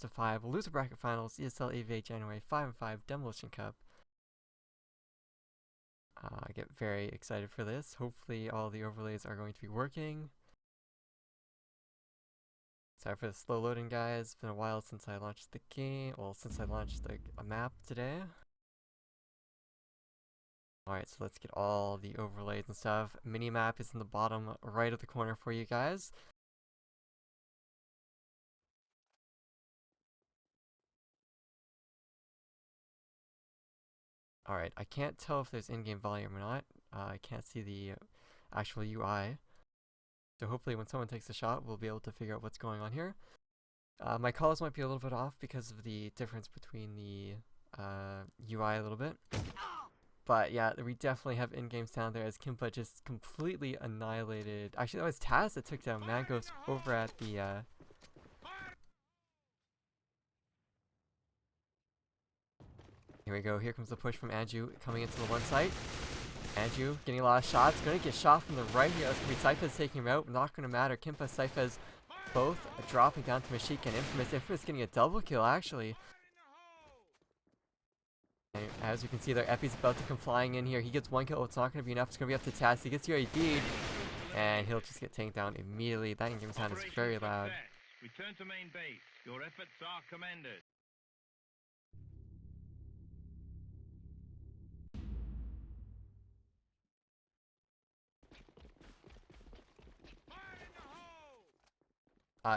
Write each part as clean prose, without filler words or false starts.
to 5 loser bracket finals, ESL AVA January 5-5 Demolition Cup. I get very excited for this. Hopefully all the overlays are going to be working. Sorry for the slow loading, guys. It's been a while since I launched the game. Well, since I launched a map today. Alright, so let's get all the overlays and stuff. Minimap is in the bottom right of the corner for you guys. Alright, I can't tell if there's in-game volume or not. I can't see the actual UI. So hopefully when someone takes a shot, we'll be able to figure out what's going on here. My calls might be a little bit off because of the difference between the UI a little bit. But yeah, we definitely have in-game sound there as Kimpa just completely annihilated. Actually, that was Taz that took down Mangos over at the Here we go. Here comes the push from Anju coming into the one site. Anju getting a lot of shots. Going to get shot from the right here. That's going to be Syphaz taking him out. Not going to matter. Kimpa, Syphaz both dropping down to Mashik and Infamous. Infamous getting a double kill, actually. And as you can see there, Epi's about to come flying in here. He gets one kill. It's not going to be enough. It's going to be up to Taz. He gets UAV'd. And he'll just get taken down immediately. That in-game sound is very loud. Return to main base. Your efforts are commended.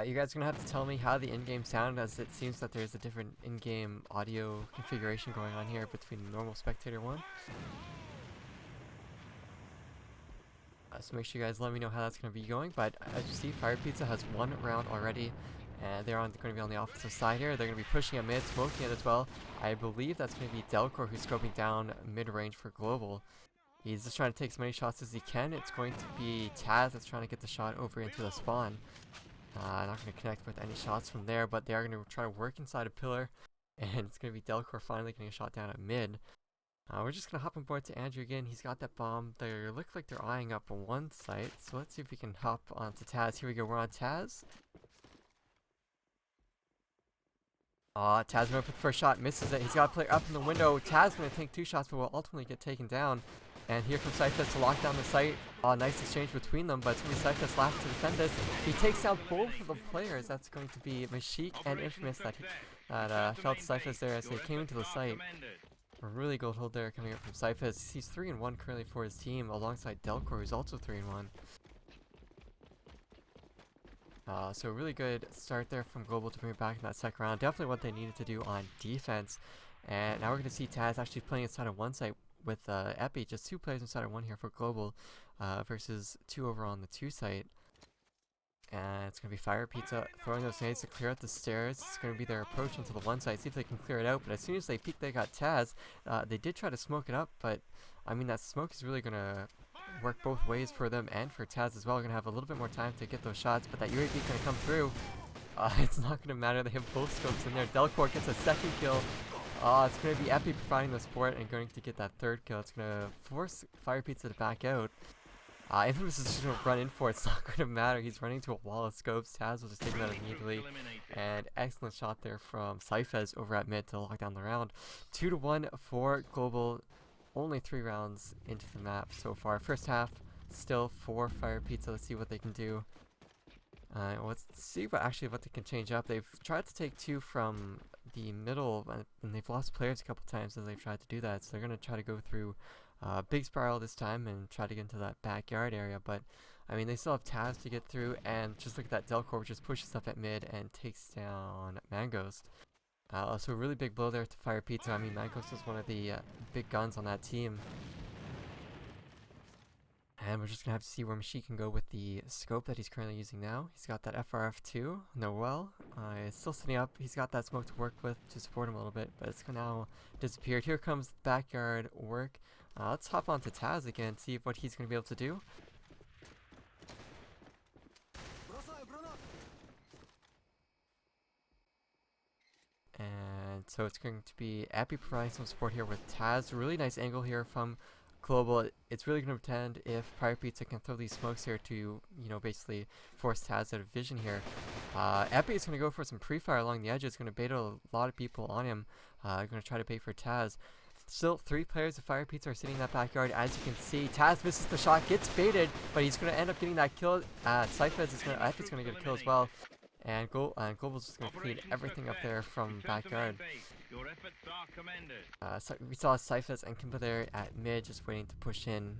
You guys are going to have to tell me how the in-game sound, as it seems that there's a different in-game audio configuration going on here between normal spectator 1. So make sure you guys let me know how that's going to be going. But as you see, firePizza has one round already, and they're going to be on the offensive side here. They're going to be pushing it mid, smoking it as well. I believe that's going to be Delcor who's scoping down mid-range for Global. He's just trying to take as many shots as he can. It's going to be Taz that's trying to get the shot over into the spawn. Not going to connect with any shots from there, but they are going to try to work inside a pillar, and it's going to be Delcor finally getting a shot down at mid. We're just going to hop on board to Andrew again. He's got that bomb. They look like they're eyeing up on one site, so let's see if we can hop onto Taz. Here we go, we're on Taz. Taz went for the first shot, misses it. He's got a player up in the window. Taz going to take 2 shots, but will ultimately get taken down. And here comes Syphaz to lock down the site. Nice exchange between them, but it's going to be Syphaz left to defend this. He takes out both of the players. That's going to be Mashik and Infamous that felt Syphaz there as they came into the site. A really good hold there coming up from Syphaz. He's 3-1 currently for his team, alongside Delcor, who's also 3-1. So a really good start there from Global to bring it back in that second round. Definitely what they needed to do on defense. And now we're going to see Taz actually playing inside of one site with Epi, just 2 players inside of one here for Global versus 2 over on the 2 site. And it's going to be firePizza throwing those nades to clear out the stairs. It's going to be their approach into the one site, see if they can clear it out. But as soon as they peek, they got Taz. They did try to smoke it up, but I mean, that smoke is really going to work both ways for them and for Taz as well. Going to have a little bit more time to get those shots, but that UAV is going to come through. It's not going to matter. They have both scopes in there. Delcor gets a second kill. It's going to be Epi providing the support and going to get that 3rd kill. It's going to force firePizza to back out. Infamous is just going to run in for it. It's not going to matter. He's running to a wall of scopes. Taz will just take that immediately. And excellent shot there from Syphaz over at mid to lock down the round. 2-1 for Global. Only 3 rounds into the map so far. First half still for firePizza. Let's see what they can do. Let's see what they can change up. They've tried to take 2 from the middle, and they've lost players a couple times as they've tried to do that. So they're going to try to go through big spiral this time and try to get into that backyard area. But I mean, they still have Taz to get through, and just look at that Delcor, which just pushes up at mid and takes down Mangos. So a really big blow there to firePizza. I mean, Mangos is one of the big guns on that team. And we're just going to have to see where Mashik can go with the scope that he's currently using now. He's got that FRF2, Noel. It's still sitting up. He's got that smoke to work with to support him a little bit, but it's now disappeared. Here comes backyard work. Let's hop on to Taz again, see what he's going to be able to do. And so it's going to be Epi providing some support here with Taz. Really nice angle here from Global. It's really going to pretend if firePizza can throw these smokes here to, basically force Taz out of vision here. Epi is going to go for some pre-fire along the edges. Going to bait a lot of people on him. Going to try to bait for Taz. Still 3 players of firePizza are sitting in that backyard. As you can see, Taz misses the shot, gets baited, but he's going to end up getting that kill. Cypher is going to, Epi's going to get a kill as well. And Global's just going to clean everything up there from backyard. So we saw Cyphers and Kimba there at mid just waiting to push in.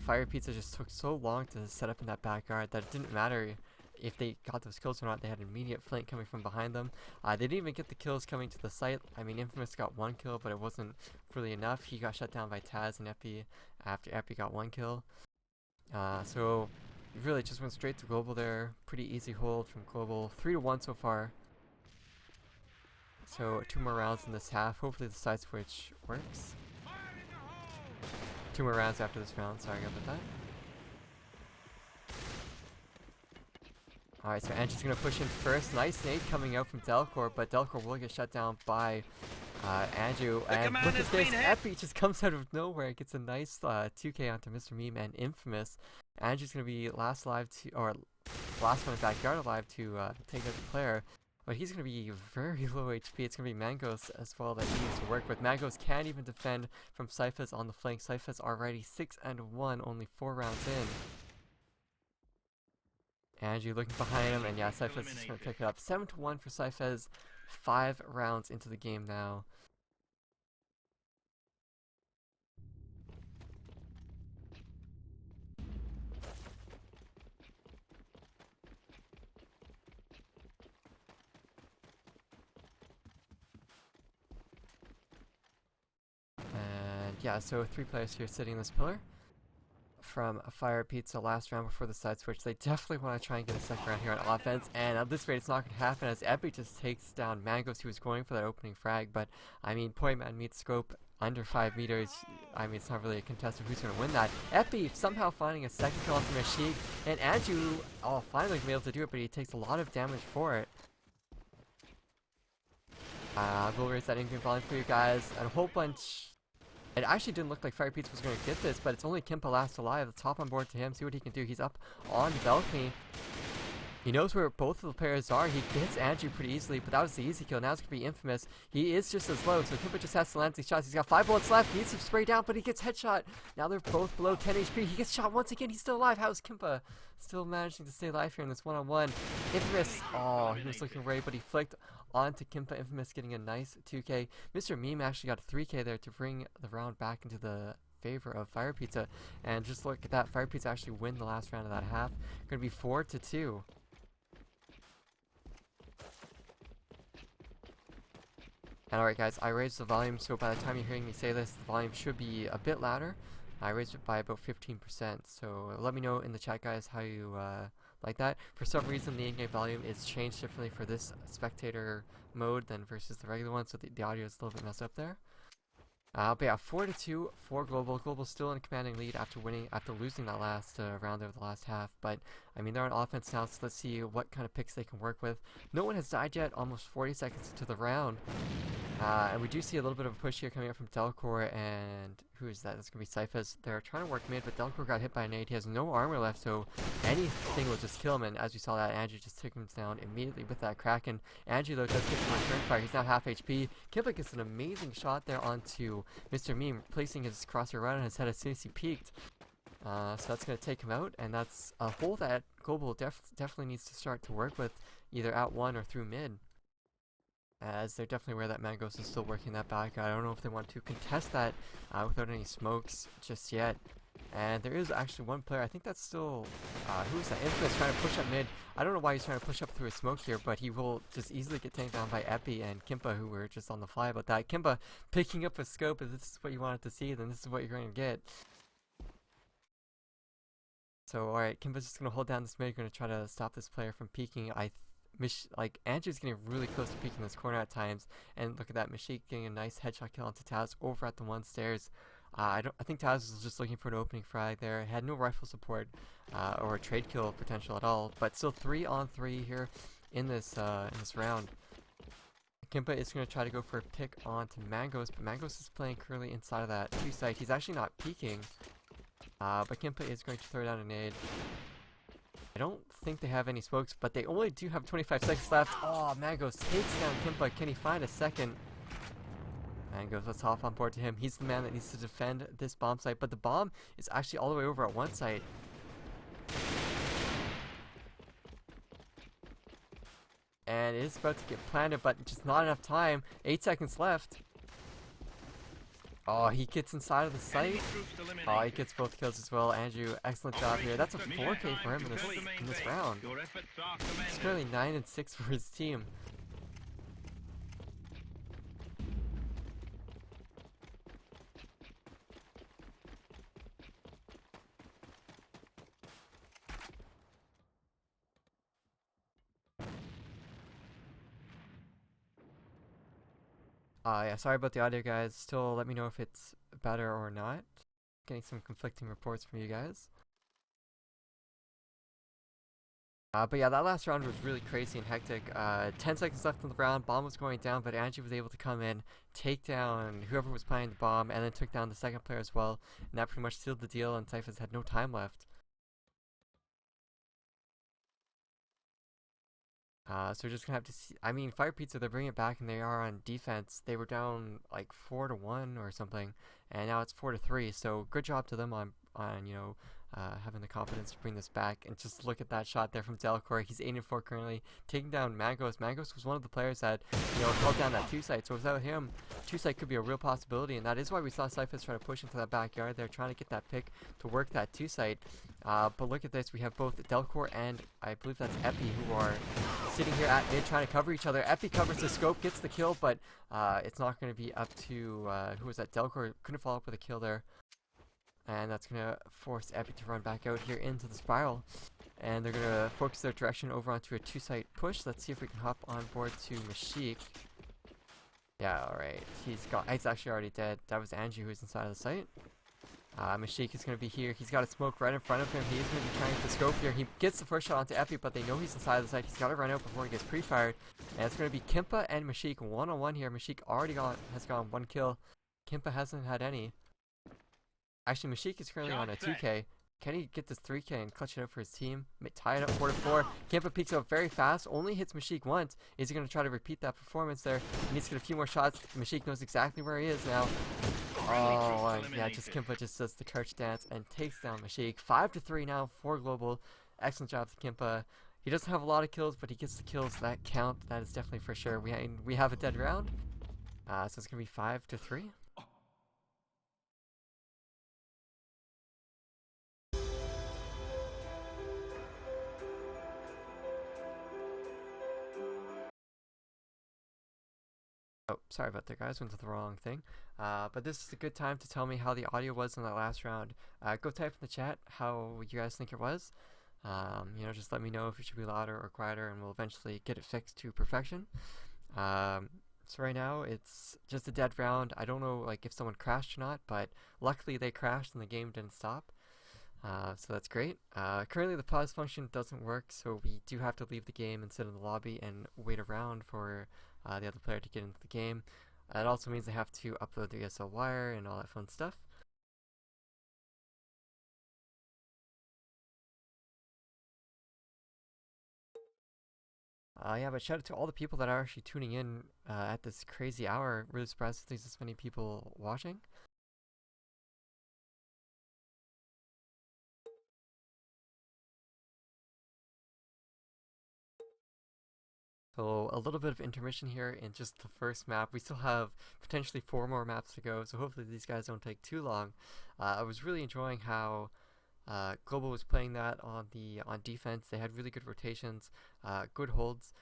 firePizza just took so long to set up in that backyard that it didn't matter if they got those kills or not. They had an immediate flank coming from behind them. They didn't even get the kills coming to the site. I mean, Infamous got 1 kill, but it wasn't really enough. He got shut down by Taz and Epi after Epi got 1 kill. So really just went straight to Global there. Pretty easy hold from Global. 3-1 so far. So 2 more rounds in this half. Hopefully the side switch works. 2 more rounds after this round. Sorry about that. Alright, so Angie's going to push in first. Nice nade coming out from Delcor, but Delcor will get shut down by Andrew. And look at this, Epi just comes out of nowhere. Gets a nice 2k onto Mr. Meme and Infamous. Andrew's going to be last one in backyard alive to take out the player. But he's going to be very low HP. It's going to be Mangos as well that he needs to work with. Mangos can't even defend from Cyphers on the flank. Cyphers already 6-1, only 4 rounds in. Andrew looking behind him, and yeah, Cyphers is just going to pick it up. 7-1 for Cyphers, 5 rounds into the game now. And yeah, so 3 players here sitting in this pillar. From firePizza last round before the side switch. They definitely want to try and get a second round here on offense, and at this rate it's not going to happen as Epi just takes down Mangos, who was going for that opening frag. But I mean, point man meets scope under 5 meters. I mean, it's not really a contest of who's going to win that. Epi somehow finding a second kill onto Mashik, and Andrew finally be able to do it, but he takes a lot of damage for it. We'll raise that in-game volume for you guys, and a whole bunch. It actually didn't look like firePizza was going to get this, but it's only Kimpa last alive. The top on board to him. See what he can do. He's up on the balcony. He knows where both of the players are. He gets Andrew pretty easily, but that was the easy kill. Now it's going to be Infamous. He is just as low, so Kimpa just has to land these shots. He's got 5 bullets left. He needs to spray down, but he gets headshot. Now they're both below 10 HP. He gets shot once again. He's still alive. How is Kimpa still managing to stay alive here in this one-on-one? Infamous, he was looking ready, but he flicked onto Kimpa. Infamous getting a nice 2k. Mr. Meme actually got a 3k there to bring the round back into the favor of firePizza. And just look at that. firePizza actually win the last round of that half. Going to be 4-2. And alright guys, I raised the volume, so by the time you're hearing me say this, the volume should be a bit louder. I raised it by about 15%, so let me know in the chat guys how you like that. For some reason the in-game volume is changed differently for this spectator mode than versus the regular one, so the audio is a little bit messed up there. But yeah, 4-2 for Global. Global's still in a commanding lead after losing that last round of the last half. But I mean, they're on offense now, so let's see what kind of picks they can work with. No one has died yet, almost 40 seconds into the round. And we do see a little bit of a push here coming up from Delcor, and who is that? That's going to be Cyphers. They're trying to work mid, but Delcor got hit by a nade. He has no armor left, so anything will just kill him. And as we saw that, Andrew just took him down immediately with that Kraken. Andrew, though, does get some return fire. He's now half HP. Kimpa gets an amazing shot there onto Mr. Meme, placing his crosshair right on his head as soon as he peeked. So that's going to take him out, and that's a hole that Global definitely needs to start to work with, either at 1 or through mid. As they're definitely aware that Mangos is still working that back. I don't know if they want to contest that without any smokes just yet. And there is actually one player, I think that's still, who is that? Infamous trying to push up mid. I don't know why he's trying to push up through a smoke here, but he will just easily get taken down by Epi and Kimpa, who were just on the fly about that. Kimpa picking up a scope. If this is what you wanted to see, then this is what you're going to get. So alright, Kimpa's just going to hold down this mid, going to try to stop this player from peeking. Andrew's getting really close to peeking this corner at times, and look at that, Mashik getting a nice headshot kill onto Taz over at the 1 stairs. I think Taz was just looking for an opening frag there. Had no rifle support or trade kill potential at all, but still 3-on-3 here in this round. Kimpa is going to try to go for a pick onto Mangos, but Mangos is playing currently inside of that 2 site. He's actually not peeking, but Kimpa is going to throw down a nade. I don't think they have any smokes, but they only do have 25 seconds left. Oh, Mangos takes down Kimpa. Can he find a second? Mangos, let's hop on board to him. He's the man that needs to defend this bomb site, but the bomb is actually all the way over at one site. And it is about to get planted, but just not enough time. 8 seconds left. Oh, he gets inside of the site. Oh, he gets both kills as well. Andrew, excellent job here. That's a 4K for him in this round. It's currently 9-6 for his team. Yeah, sorry about the audio, guys. Still, let me know if it's better or not. Getting some conflicting reports from you guys. But yeah, that last round was really crazy and hectic. 10 seconds left in the round, bomb was going down, but Angie was able to come in, take down whoever was planting the bomb, and then took down the second player as well. And that pretty much sealed the deal, and Typhus had no time left. So we're just gonna have to see. I mean, firePizza, they're bringing it back, and they are on defense. They were down like 4-1 or something, and now it's 4-3. So good job to them on having the confidence to bring this back. And just look at that shot there from Delcor. He's 8-4 currently, taking down Mangos. Mangos was one of the players that held down that 2-site. So without him, 2-site could be a real possibility, and that is why we saw Cyphus try to push into that backyard. They're trying to get that pick to work that 2-site. But look at this. We have both Delcor and I believe that's Epi who are sitting here at mid trying to cover each other. Epi covers the scope, gets the kill, but it's not going to be up to who was that? Delcor couldn't follow up with a kill there. And that's going to force Epi to run back out here into the spiral. And they're going to focus their direction over onto a 2-site push. Let's see if we can hop on board to Mashik. Yeah, alright. He's actually already dead. That was Angie who was inside of the site. Mashik is going to be here. He's got a smoke right in front of him. He is going to be trying to scope here. He gets the first shot onto Epi, but they know he's inside of the site. He's got to run out before he gets pre-fired. And it's going to be Kimpa and Mashik one-on-one here. Mashik already has gone 1 kill. Kimpa hasn't had any. Actually, Mashik is currently on a 2K. Can he get this 3K and clutch it out for his team? Tie it up 4-4. Kimpa peeks out very fast. Only hits Mashik once. Is he going to try to repeat that performance there? He needs to get a few more shots. Mashik knows exactly where he is now. Oh, yeah, Kimpa just does the crouch dance and takes down Mashik. 5-3 now for Global. Excellent job to Kimpa. He doesn't have a lot of kills, but he gets the kills that count. That is definitely for sure. We have a dead round. So it's going to be 5-3. Oh, sorry about that, guys. Went to the wrong thing. But this is a good time to tell me how the audio was in that last round. Go type in the chat how you guys think it was. Just let me know if it should be louder or quieter, and we'll eventually get it fixed to perfection. So right now, it's just a dead round. I don't know if someone crashed or not, but luckily they crashed and the game didn't stop. So that's great. Currently the pause function doesn't work, so we do have to leave the game and sit in the lobby and wait around for the other player to get into the game. It also means they have to upload the ESL wire and all that fun stuff. Yeah, but shout out to all the people that are actually tuning in at this crazy hour. Really surprised there's this many people watching. So a little bit of intermission here in just the first map. We still have potentially 4 more maps to go, so hopefully these guys don't take too long. I was really enjoying how Global was playing that on defense. They had really good rotations, good holds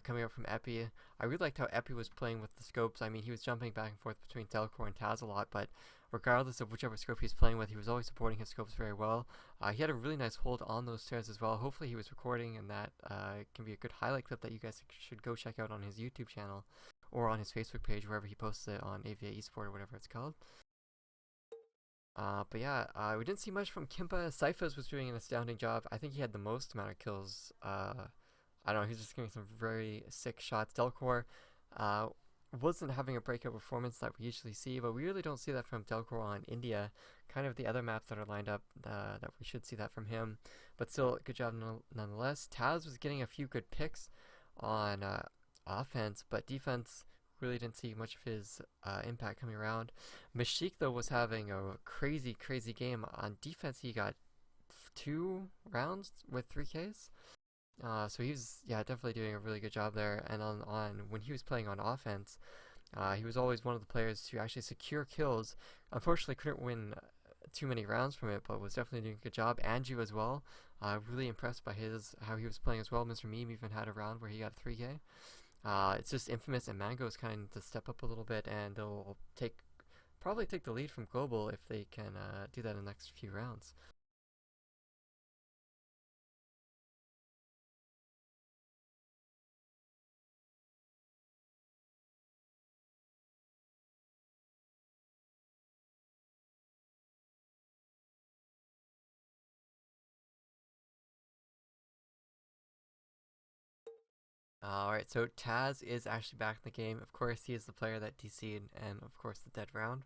coming up from Epi. I really liked how Epi was playing with the scopes. I mean, he was jumping back and forth between Delcor and Taz a lot, but regardless of whichever scope he was playing with, he was always supporting his scopes very well. He had a really nice hold on those stairs as well. Hopefully he was recording, and that can be a good highlight clip that you guys should go check out on his YouTube channel or on his Facebook page, wherever he posts it on AVA Esport or whatever it's called. But yeah, we didn't see much from Kimpa. Cyphers was doing an astounding job. I think he had the most amount of kills. I don't know, he's just getting some very sick shots. Delcor wasn't having a breakout performance that we usually see, but we really don't see that from Delcor on India. Kind of the other maps that are lined up that we should see that from him. But still, good job nonetheless. Taz was getting a few good picks on offense, but defense really didn't see much of his impact coming around. Mashik, though, was having a crazy, crazy game. On defense, he got 2 rounds with 3Ks. So he was, yeah, definitely doing a really good job there. And on when he was playing on offense, he was always one of the players to actually secure kills. Unfortunately, couldn't win too many rounds from it, but was definitely doing a good job. Anju as well, really impressed by how he was playing as well. Mr. Meme even had a round where he got 3K. It's just Infamous and Mango's kind of to step up a little bit, and they'll probably take the lead from Global if they can do that in the next few rounds. Alright, so Taz is actually back in the game. Of course, he is the player that DC'd, and of course the dead round.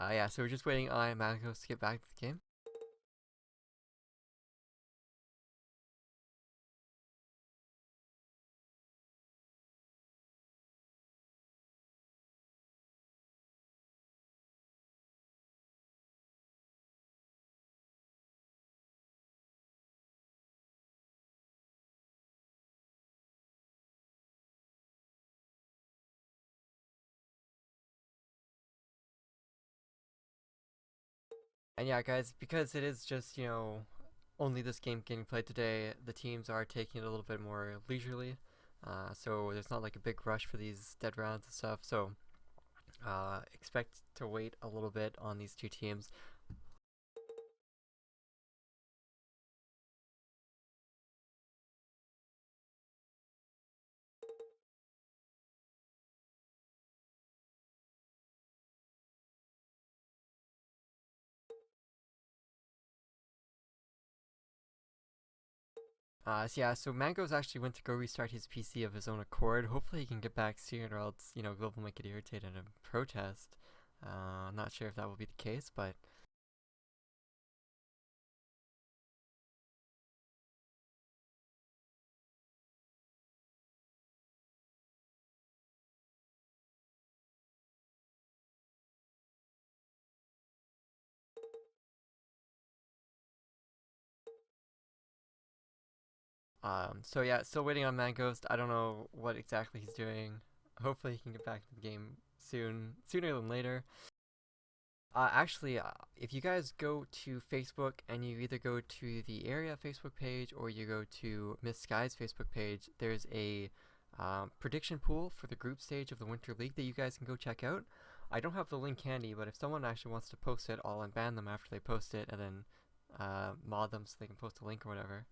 Yeah, so we're just waiting on Managos to get back to the game. And yeah, guys, because it is just, only this game getting played today, the teams are taking it a little bit more leisurely. So there's not like a big rush for these dead rounds and stuff. So expect to wait a little bit on these two teams. So yeah, so Mango's actually went to go restart his PC of his own accord. Hopefully he can get back soon, or else, Global might get irritated and protest. Not sure if that will be the case, but so yeah, still waiting on Mango's. I don't know what exactly he's doing. Hopefully he can get back to the game sooner than later. Actually, if you guys go to Facebook and you either go to the area Facebook page or you go to Miss Sky's Facebook page, there's a prediction pool for the group stage of the Winter League that you guys can go check out. I don't have the link handy, but if someone actually wants to post it, I'll unban them after they post it and then mod them so they can post a link or whatever.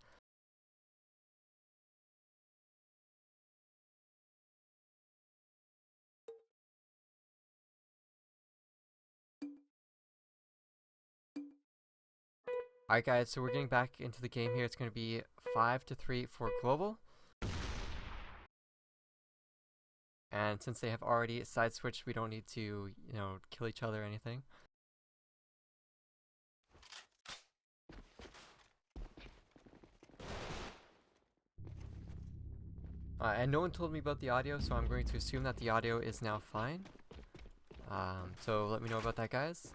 Alright guys, so we're getting back into the game here. It's going to be 5-3 for Global. And since they have already side switched, we don't need to, kill each other or anything. And no one told me about the audio, so I'm going to assume that the audio is now fine. So let me know about that, guys.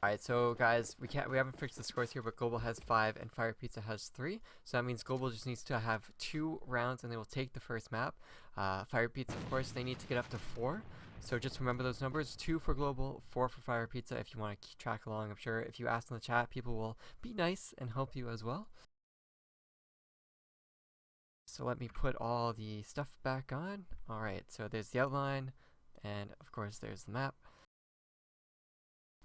Alright, so guys, we haven't fixed the scores here, but Global has 5 and firePizza has 3. So that means Global just needs to have 2 rounds and they will take the first map. firePizza, of course, they need to get up to 4. So just remember those numbers: 2 for Global, 4 for firePizza. If you want to keep track along, I'm sure if you ask in the chat, people will be nice and help you as well. So let me put all the stuff back on. Alright, so there's the outline, and of course there's the map.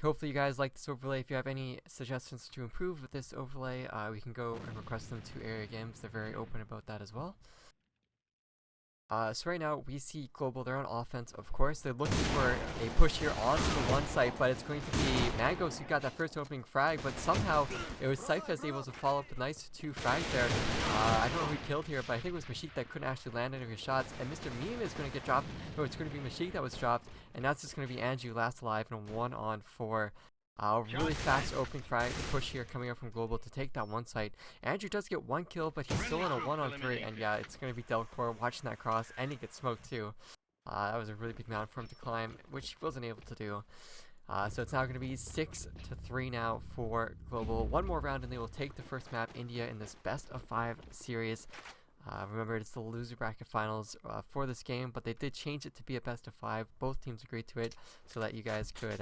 Hopefully you guys like this overlay. If you have any suggestions to improve with this overlay, we can go and request them to Area Games. They're very open about that as well. So right now we see Global, they're on offense, of course. They're looking for a push here onto the one site, but it's going to be Mangos who got that first opening frag, but somehow it was Cyphers able to follow up with nice 2 frags there. I don't know who he killed here, but I think it was Mashik that couldn't actually land any of his shots, and Mr. Meme is going to get dropped. No, it's going to be Mashik that was dropped, and that's just going to be Anju last alive in a 1-on-4. Really fast opening frag push here coming up from Global to take that one site. Andrew does get 1 kill, but he's still in a 1-on-3, and yeah, it's going to be Delcor watching that cross, and he gets smoked too. That was a really big mountain for him to climb, which he wasn't able to do. So it's now going to be 6-3 now for Global. One more round and they will take the first map, India, in this best of 5 series. Remember, it's the loser bracket finals for this game, but they did change it to be a best of 5. Both teams agreed to it so that you guys could...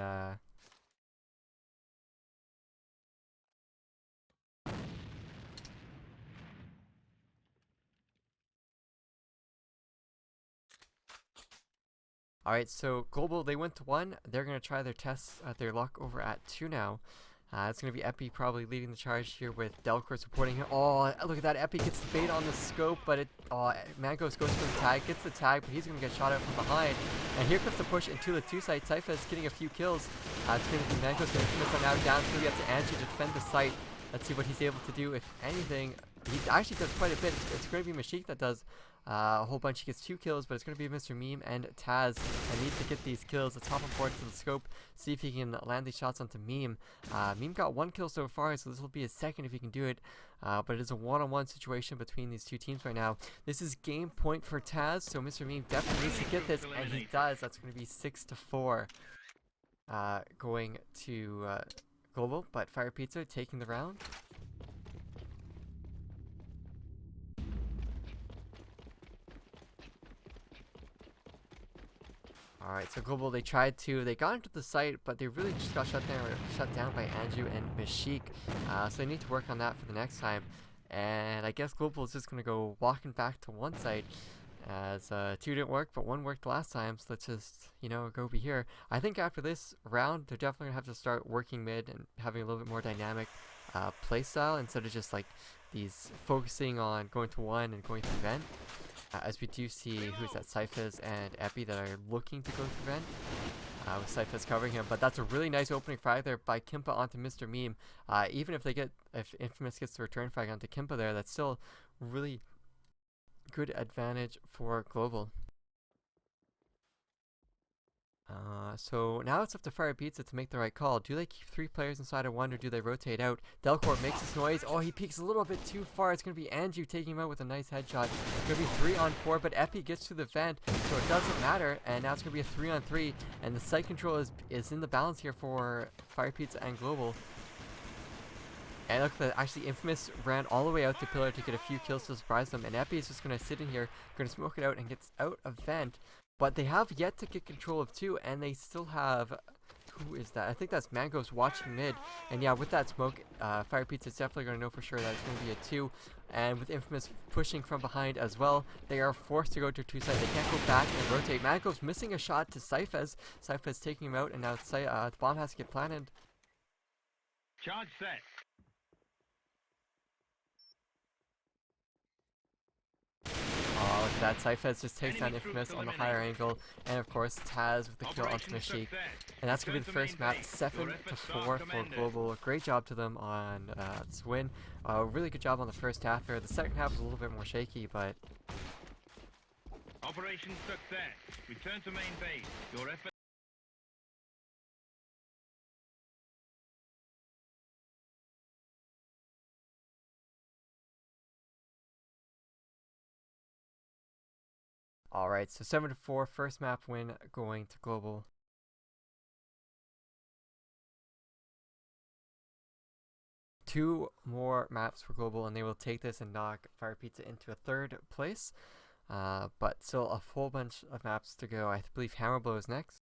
Alright, so Global, they went to 1. They're going to try their tests at their luck over at 2 now. It's going to be Epi probably leading the charge here with Delcor supporting him. Oh, look at that. Epi gets the bait on the scope, but Mangos goes for the tag, gets the tag, but he's going to get shot out from behind. And here comes the push into the 2 site. Cypher is getting a few kills. It's going to be Mangos and Infamous are now down. It's going to be up to Angie to defend the site. Let's see what he's able to do. If anything, he actually does quite a bit. It's going to be Mashik that does a whole bunch. He gets 2 kills, but it's going to be Mr. Meme and Taz. And needs to get these kills. Let's hop on board to the scope, see if he can land these shots onto Meme. Meme got 1 kill so far, so this will be his second if he can do it. But it is a 1-on-1 situation between these 2 teams right now. This is game point for Taz, so Mr. Meme definitely needs to get this, and he does. That's going to be 6-4 going to Global, but firePizza taking the round. Alright, so Global, they got into the site, but they really just got shut down by Anju and Mashik. So they need to work on that for the next time. And I guess Global is just going to go walking back to one site, as 2 didn't work, but 1 worked last time, so let's just, go be here. I think after this round, they're definitely going to have to start working mid and having a little bit more dynamic playstyle, instead of just like these focusing on going to 1 and going through vent. As we do see who's that, Cyphers and Epi that are looking to go through vent, with Cyphers covering him. But that's a really nice opening frag there by Kimpa onto Mr. Meme. Even if Infamous gets the return frag onto Kimpa there, that's still really good advantage for Global. So now it's up to firePizza to make the right call. Do they keep 3 players inside of 1, or do they rotate out? Delcor makes this noise. Oh, he peeks a little bit too far. It's going to be Anju taking him out with a nice headshot. It's going to be 3-on-4, but Epi gets to the vent, so it doesn't matter. And now it's going to be a 3-on-3, and the site control is in the balance here for firePizza and Global. And look, actually Infamous ran all the way out to Pillar to get a few kills to surprise them, and Epi is just going to sit in here, going to smoke it out, and gets out of vent. But they have yet to get control of 2, and they still have... Who is that? I think that's Mangos watching mid. And yeah, with that smoke, firePizza is definitely going to know for sure that it's going to be a 2. And with Infamous pushing from behind as well, they are forced to go to 2 side. They can't go back and rotate. Mangos missing a shot to Cyphers. Cyphers taking him out, and now the bomb has to get planted. Charge set. Oh, look at that. Cyphers just takes down Infamous on the higher angle. And of course, Taz with the kill onto Mashik. And that's going to be the first map, 7-4 for Global. Great job to them on this win. Really good job on the first half there. The second half was a little bit more shaky, but... Operation success. Return to main base. Your effort... Alright, so 7-4, first map win going to Global. Two more maps for Global, and they will take this and knock firePizza into a 3rd place. But still a whole bunch of maps to go. I believe Hammer Blow is next.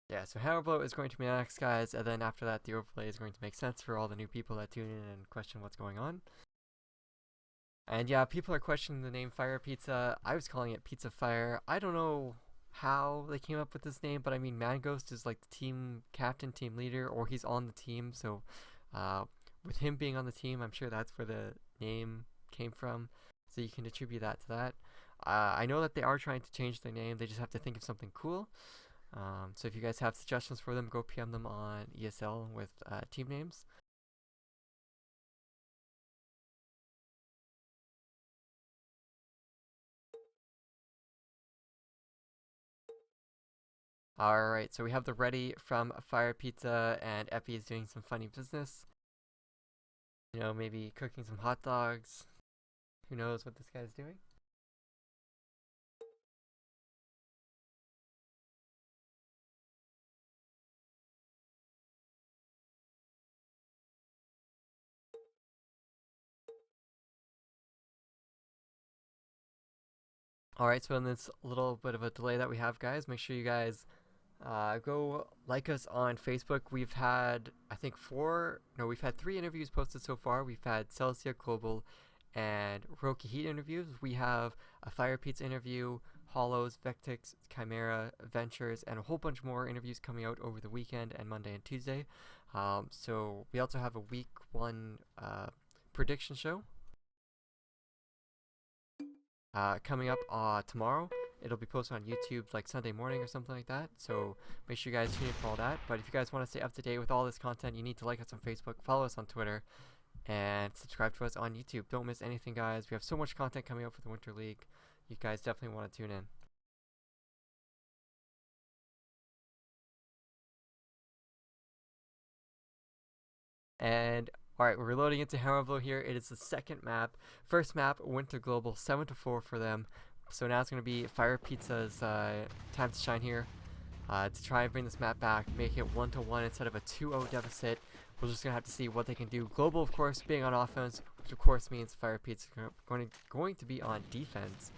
Yeah, so Hammer Blow is going to be next, guys, and then after that, the overlay is going to make sense for all the new people that tune in and question what's going on. And yeah, people are questioning the name Fire Pizza. I was calling it Pizza Fire. I don't know how they came up with this name, but I mean, Manghost is like the team captain, team leader, or he's on the team. So, uh, with him being on the team, I'm sure that's where the name came from. So you can attribute that to that. I know that they are trying to change their name. They just have to think of something cool. So if you guys have suggestions for them, go PM them on ESL with team names. Alright, so we have the ready from Fire Pizza, and Epi is doing some funny business. You know, maybe cooking some hot dogs. Who knows what this guy's doing? Alright, so in this little bit of a delay that we have, guys, make sure you guys go like us on Facebook. We've had, I think, we've had 3 interviews posted so far. We've had Celsia, Global, and Roki Heat interviews. We have a Fire Pizza interview, Hollows, Vectix, Chimera, Ventures, and a whole bunch more interviews coming out over the weekend and Monday and Tuesday. So we also have a week 1 prediction show coming up tomorrow. It'll be posted on YouTube like Sunday morning or something like that. So make sure you guys tune in for all that. But if you guys want to stay up to date with all this content, you need to like us on Facebook, follow us on Twitter, and subscribe to us on YouTube. Don't miss anything, guys. We have so much content coming out for the Winter League. You guys definitely want to tune in. And alright, we're reloading into Hammer Blow here. It is the second map. First map, Winter Global, 7-4 for them. So now it's going to be Fire Pizza's time to shine here. To try and bring this map back, make it 1-1 instead of a 2-0 deficit. We're just going to have to see what they can do. Global, of course, being on offense, which of course means Fire Pizza going to be on defense.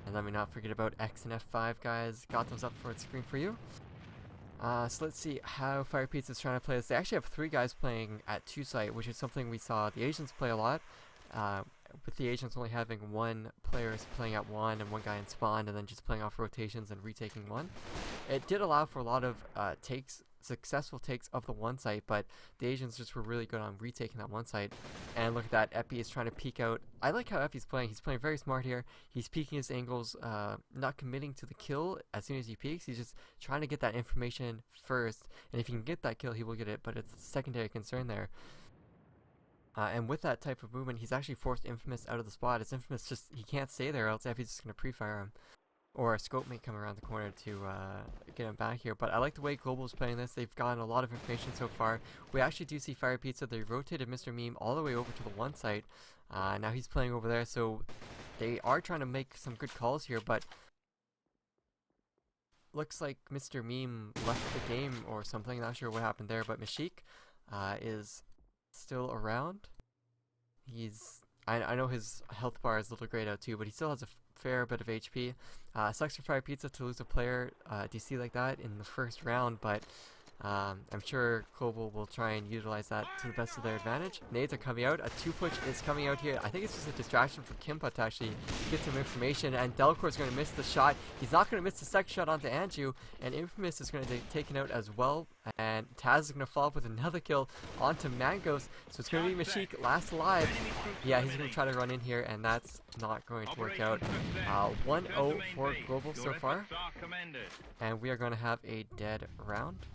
And let me not forget about X and F5, guys. Got those up for the screen for you. So let's see how Fire Pizza is trying to play this. They actually have 3 guys playing at 2 site, which is something we saw the Asians play a lot. With the Asians only having 1 player playing at 1 and 1 guy in spawn, and then just playing off rotations and retaking 1. It did allow for a lot of successful takes of the 1 site, but the Asians just were really good on retaking that 1 site. And look at that, Epi is trying to peek out. I like how Epi's playing. He's playing very smart here. He's peeking his angles, not committing to the kill as soon as he peeks. He's just trying to get that information first, and if he can get that kill, he will get it, but it's a secondary concern there. And with that type of movement, he's actually forced Infamous out of the spot. It's Infamous he can't stay there, else Epi's just going to pre-fire him. Or a scope may come around the corner to get him back here. But I like the way Global's playing this. They've gotten a lot of information so far. We actually do see Fire Pizza. They rotated Mr. Meme all the way over to the 1 site. Now he's playing over there, so they are trying to make some good calls here, but looks like Mr. Meme left the game or something. Not sure what happened there, but Mashik is still around. I know his health bar is a little grayed out too, but he still has a fair bit of HP. Sucks for Fire Pizza to lose a player DC like that in the first round, but I'm sure Global will try and utilize that to the best of their advantage. Nades are coming out. A 2-push is coming out here. I think it's just a distraction for Kimpa to actually get some information, and Delcor is going to miss the shot. He's not going to miss the second shot onto Anju, and Infamous is going to get taken out as well, and Taz is going to follow up with another kill onto Mangos, so it's going to be Mashik last alive. Yeah, he's going to try to run in here, and that's not going to work out. 1-0 for Global so far, and we are going to have a dead round.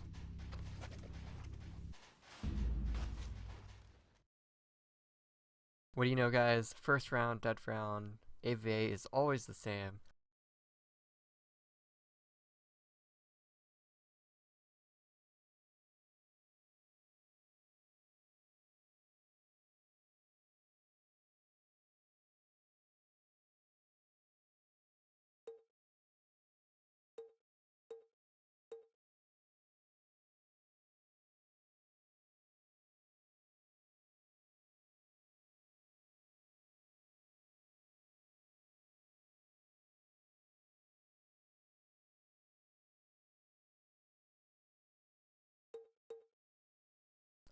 What do you know, guys? First round, dead round. AVA is always the same.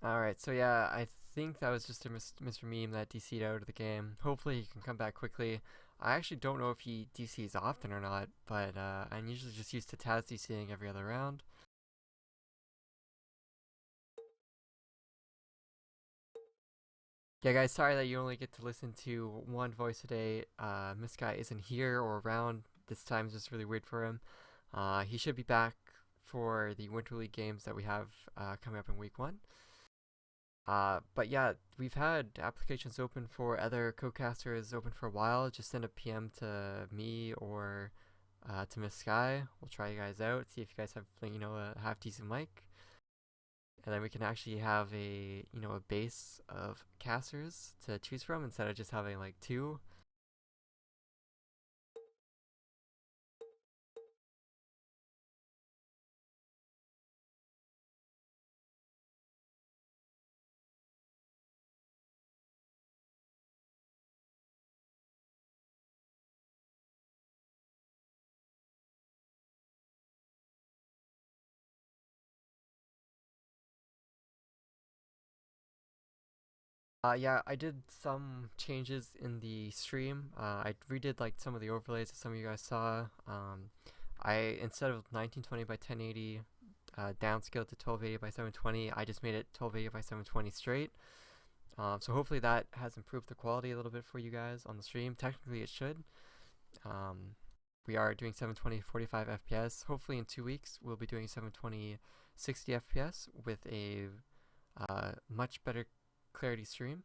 Alright, so yeah, I think that was just a Mr. Meme that DC'd out of the game. Hopefully he can come back quickly. I actually don't know if he DCs often or not, but I'm usually just used to Taz DCing every other round. Yeah, guys, sorry that you only get to listen to one voice a day. This guy isn't here or around. This time is just really weird for him. He should be back for the Winter League games that we have coming up in week one. But yeah, we've had applications open for other co-casters open for a while. Just send a PM to me or to Miss Sky. We'll try you guys out, see if you guys have a half decent mic, and then we can actually have a base of casters to choose from instead of just having like two. Yeah, I did some changes in the stream. I redid like some of the overlays that some of you guys saw. I instead of 1920 by 1080 downscaled to 1280 by 720, I just made it 1280 by 720 straight. So hopefully that has improved the quality a little bit for you guys on the stream. Technically it should. Um, we are doing 720 45 FPS. Hopefully in 2 weeks we'll be doing 720 60 FPS with a much better clarity stream.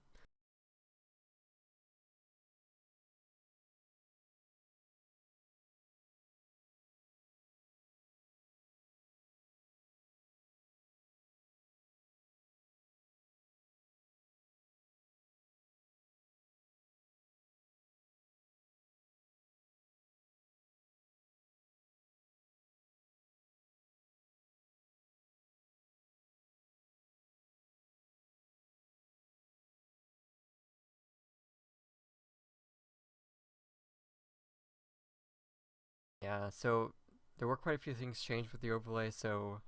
Yeah, so there were quite a few things changed with the overlay, so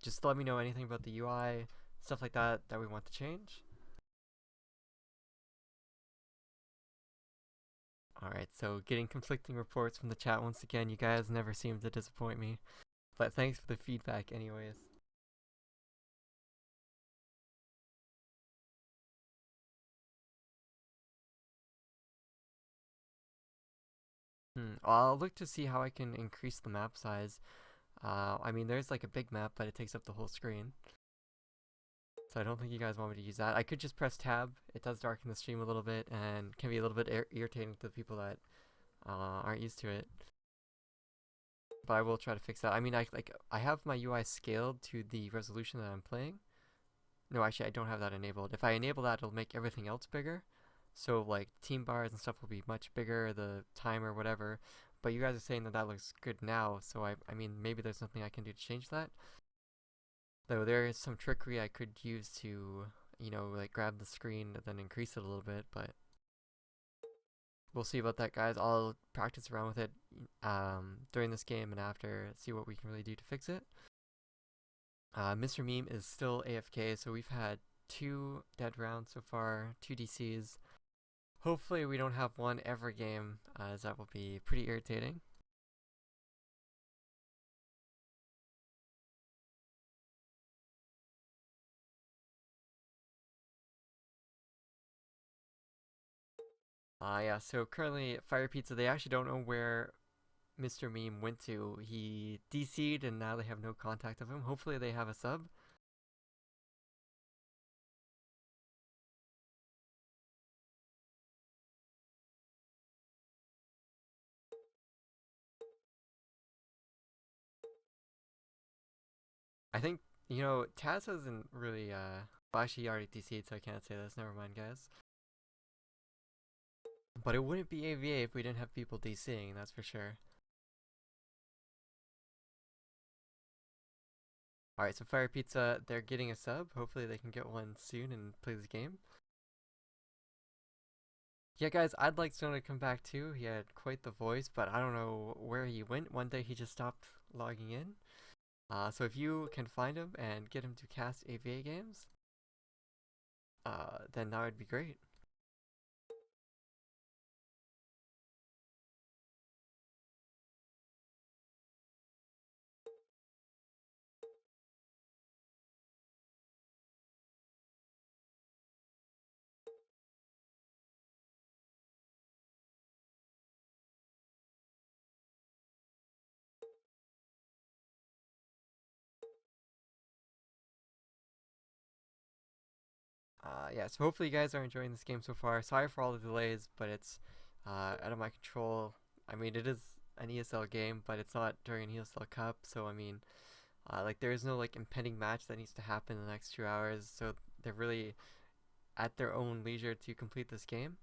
just let me know anything about the UI, stuff like that that we want to change. Alright, so getting conflicting reports from the chat once again. You guys never seem to disappoint me. But thanks for the feedback anyways. I'll look to see how I can increase the map size. I mean, there's like a big map, but it takes up the whole screen. So I don't think you guys want me to use that. I could just press tab. It does darken the stream a little bit and can be a little bit irritating to the people that aren't used to it. But I will try to fix that. I mean, I have my UI scaled to the resolution that I'm playing. No, actually, I don't have that enabled. If I enable that, it'll make everything else bigger. So like team bars and stuff will be much bigger, the timer, whatever. But you guys are saying that that looks good now, so I mean, maybe there's something I can do to change that. Though there is some trickery I could use to, like grab the screen and then increase it a little bit, but we'll see about that, guys. I'll practice around with it during this game and after, see what we can really do to fix it. Mr. Meme is still AFK, so we've had 2 dead rounds so far, 2 DCs. Hopefully we don't have one every game, as that will be pretty irritating. Yeah, so currently firePizza, they actually don't know where Mr. Meme went to. He DC'd and now they have no contact of him. Hopefully they have a sub. I think, Taz hasn't really, well, actually he already DC'd, so I can't say this. Never mind, guys. But it wouldn't be AVA if we didn't have people DCing, that's for sure. Alright, so firePizza, they're getting a sub. Hopefully they can get one soon and play this game. Yeah, guys, I'd like Stone to come back too. He had quite the voice, but I don't know where he went. One day he just stopped logging in. So if you can find him and get him to cast AVA games, then that would be great. Yeah, so hopefully you guys are enjoying this game so far. Sorry for all the delays, but it's out of my control. I mean, it is an ESL game, but it's not during an ESL Cup, so I mean, like there is no like impending match that needs to happen in the next 2 hours, so they're really at their own leisure to complete this game.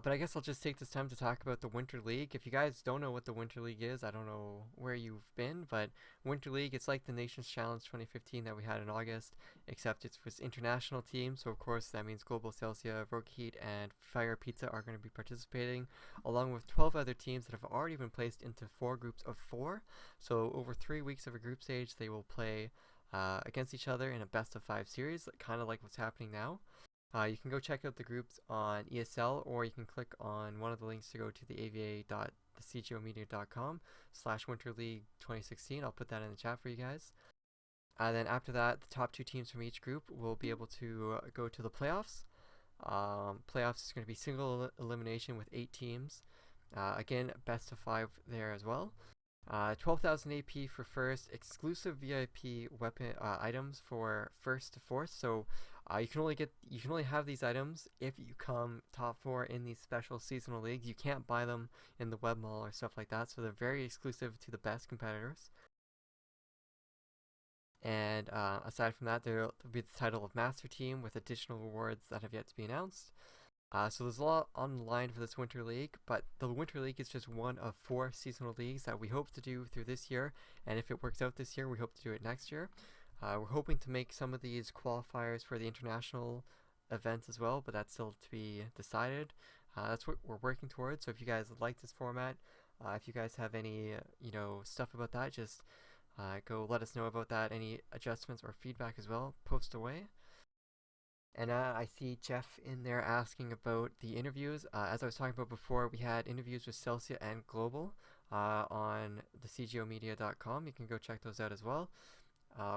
But I guess I'll just take this time to talk about the Winter League. If you guys don't know what the Winter League is, I don't know where you've been, but Winter League, it's like the Nations Challenge 2015 that we had in August, except it's with international teams. So, of course, that means Global Celsia, Rogue Heat, and firePizza are going to be participating, along with 12 other teams that have already been placed into 4 groups of 4. So, over 3 weeks of a group stage, they will play against each other in a best of 5 series, kind of like what's happening now. You can go check out the groups on ESL, or you can click on one of the links to go to the ava.thecgomedia.com/Winter League 2016. I'll put that in the chat for you guys. Then after that, the top 2 teams from each group will be able to go to the playoffs. Playoffs is going to be single elimination with 8 teams. Again, best of 5 there as well. 12,000 AP for first, exclusive VIP weapon items for first to fourth. So you can only have these items if you come top 4 in these special seasonal leagues. You can't buy them in the web mall or stuff like that. So they're very exclusive to the best competitors. And aside from that, there'll be the title of Master Team with additional rewards that have yet to be announced. So there's a lot on the line for this Winter League, but the Winter League is just one of 4 seasonal leagues that we hope to do through this year, and if it works out this year, we hope to do it next year. We're hoping to make some of these qualifiers for the international events as well, but that's still to be decided. That's what we're working towards. So if you guys like this format, if you guys have any stuff about that, just go let us know about that. Any adjustments or feedback as well, post away. And I see Jeff in there asking about the interviews. As I was talking about before, we had interviews with Celsia and Global on the CGOmedia.com. You can go check those out as well.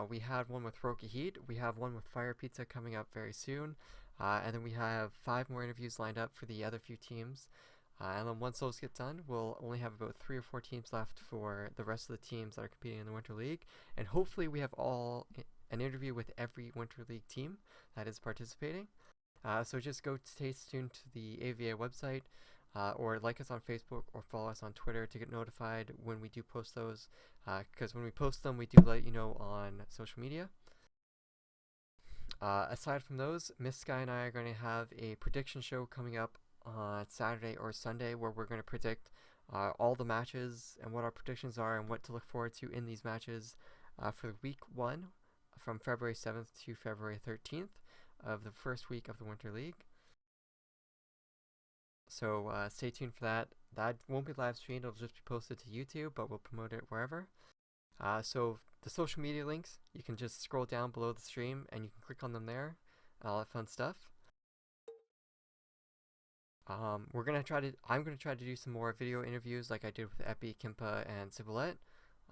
We had one with Roki Heat. We have one with firePizza coming up very soon. And then we have 5 more interviews lined up for the other few teams. And then once those get done, we'll only have about 3 or 4 teams left for the rest of the teams that are competing in the Winter League. And hopefully we have an interview with every Winter League team that is participating. So just go stay tuned to the AVA website, or like us on Facebook or follow us on Twitter to get notified when we do post those, because when we post them, we do let you know on social media. Aside from those, Miss Sky and I are going to have a prediction show coming up on Saturday or Sunday where we're going to predict all the matches and what our predictions are and what to look forward to in these matches for week 1 from February 7th to February 13th of the first week of the Winter League. So stay tuned for that. That won't be live streamed, it'll just be posted to YouTube, but we'll promote it wherever. So the social media links, you can just scroll down below the stream and you can click on them there. All that fun stuff. I'm gonna try to do some more video interviews like I did with Epi, Kimpa, and Cibolette.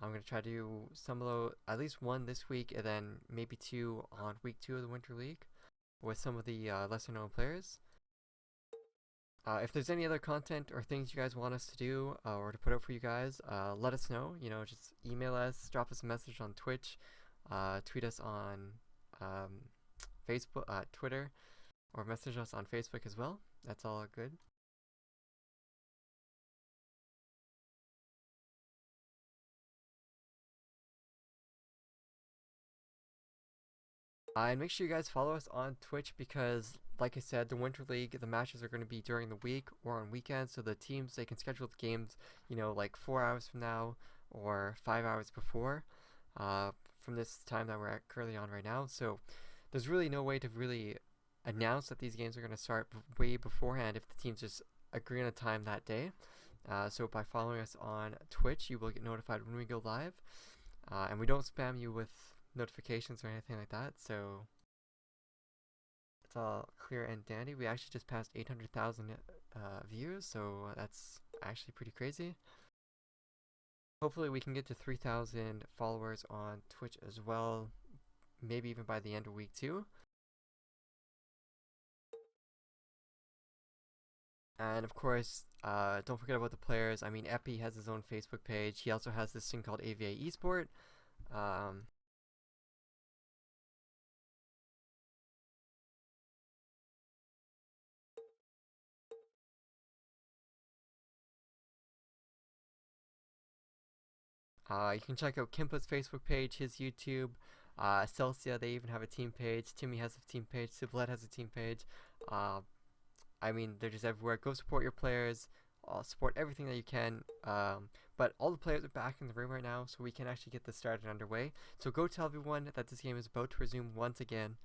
I'm gonna try to do some of those, at least one this week, and then maybe 2 on week 2 of the Winter League with some of the lesser known players. If there's any other content or things you guys want us to do or to put out for you guys, let us know. Just email us, drop us a message on Twitch, tweet us on Facebook, Twitter, or message us on Facebook as well. That's all good. And make sure you guys follow us on Twitch because, like I said, the Winter League, the matches are going to be during the week or on weekends. So the teams, they can schedule the games, like 4 hours from now or 5 hours before from this time that we're currently on right now. So there's really no way to really announce that these games are going to start way beforehand if the teams just agree on a time that day. So by following us on Twitch, you will get notified when we go live. And we don't spam you with notifications or anything like that, so it's all clear and dandy. We actually just passed 800,000 views, so that's actually pretty crazy. Hopefully we can get to 3,000 followers on Twitch as well, maybe even by the end of week 2. And of course, don't forget about the players. I mean, Epi has his own Facebook page. He also has this thing called AVA Esport. Um, you can check out Kimpa's Facebook page, his YouTube. Celsia, they even have a team page. Timmy has a team page. Siblet has a team page. Uh, I mean, they're just everywhere. Go support your players. Support everything that you can. But all the players are back in the room right now, so we can actually get this started underway. So go tell everyone that this game is about to resume once again.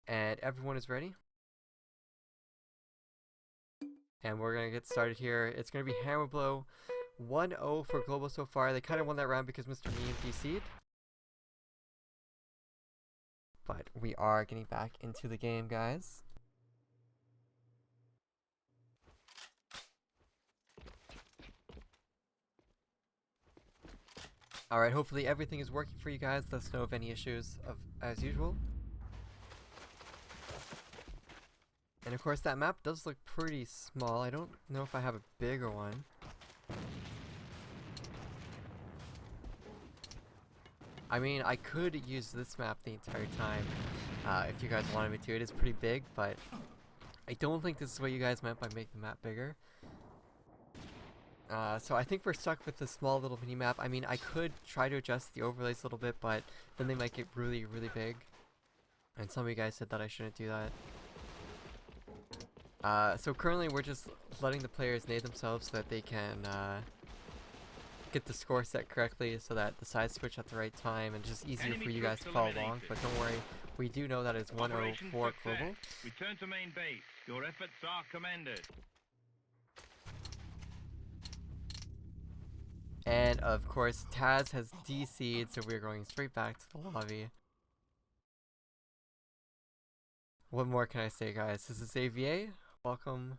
And everyone is ready. And we're going to get started here. It's going to be Hammer Blow. 1-0 for Global so far. They kind of won that round because Mr. Meme DC'd. But we are getting back into the game, guys. Alright, hopefully everything is working for you guys. Let us know of any issues as usual. And of course that map does look pretty small. I don't know if I have a bigger one. I mean, I could use this map the entire time if you guys wanted me to. It is pretty big, but I don't think this is what you guys meant by making the map bigger. So I think we're stuck with this small little mini map. I mean, I could try to adjust the overlays a little bit, but then they might get really, really big. And some of you guys said that I shouldn't do that. So currently we're just letting the players nade themselves so that they can get the score set correctly, so that the sides switch at the right time and just easier for you guys to follow along. But don't worry, we do know that it's 1-0 for Global. Return to main base. Your efforts are commended. And of course, Taz has DC'd, so we're going straight back to the lobby. What more can I say, guys? This is AVA. Welcome.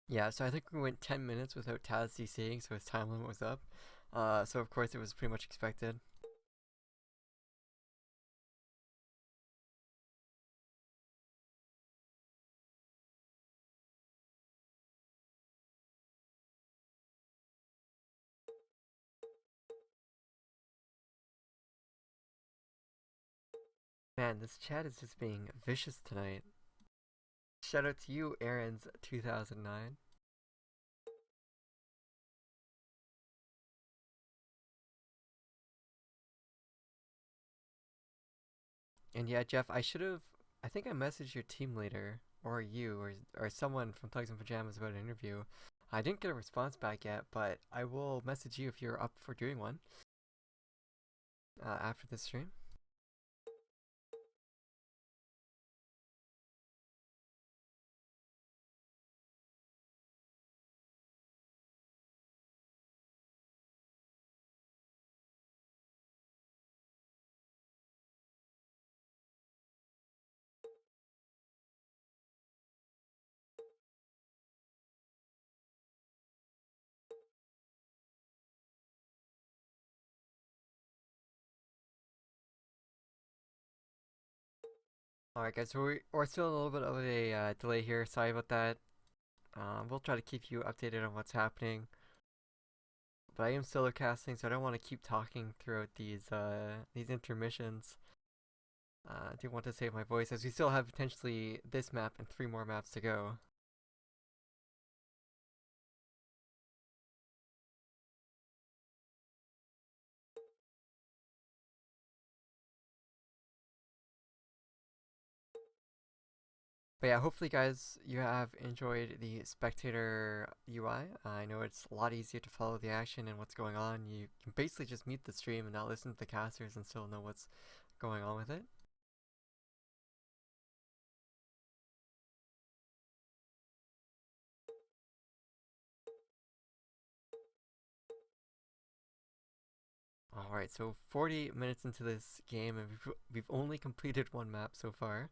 Yeah, so I think we went 10 minutes without Taz DCing, so his time limit was up. So of course it was pretty much expected. Man, this chat is just being vicious tonight. Shout out to you, Aaron's 2009. And yeah, Jeff, I think I messaged your team leader, or you, or someone from Thugs and Pajamas about an interview. I didn't get a response back yet, but I will message you if you're up for doing one after this stream. Alright guys, so we're still a little bit of a delay here, sorry about that. We'll try to keep you updated on what's happening. But I am solo casting, so I don't want to keep talking throughout these intermissions. I do want to save my voice, as we still have potentially this map and 3 more maps to go. But yeah, hopefully guys, you have enjoyed the spectator UI. I know it's a lot easier to follow the action and what's going on. You can basically just mute the stream and not listen to the casters and still know what's going on with it. Alright, so 40 minutes into this game and we've only completed one map so far.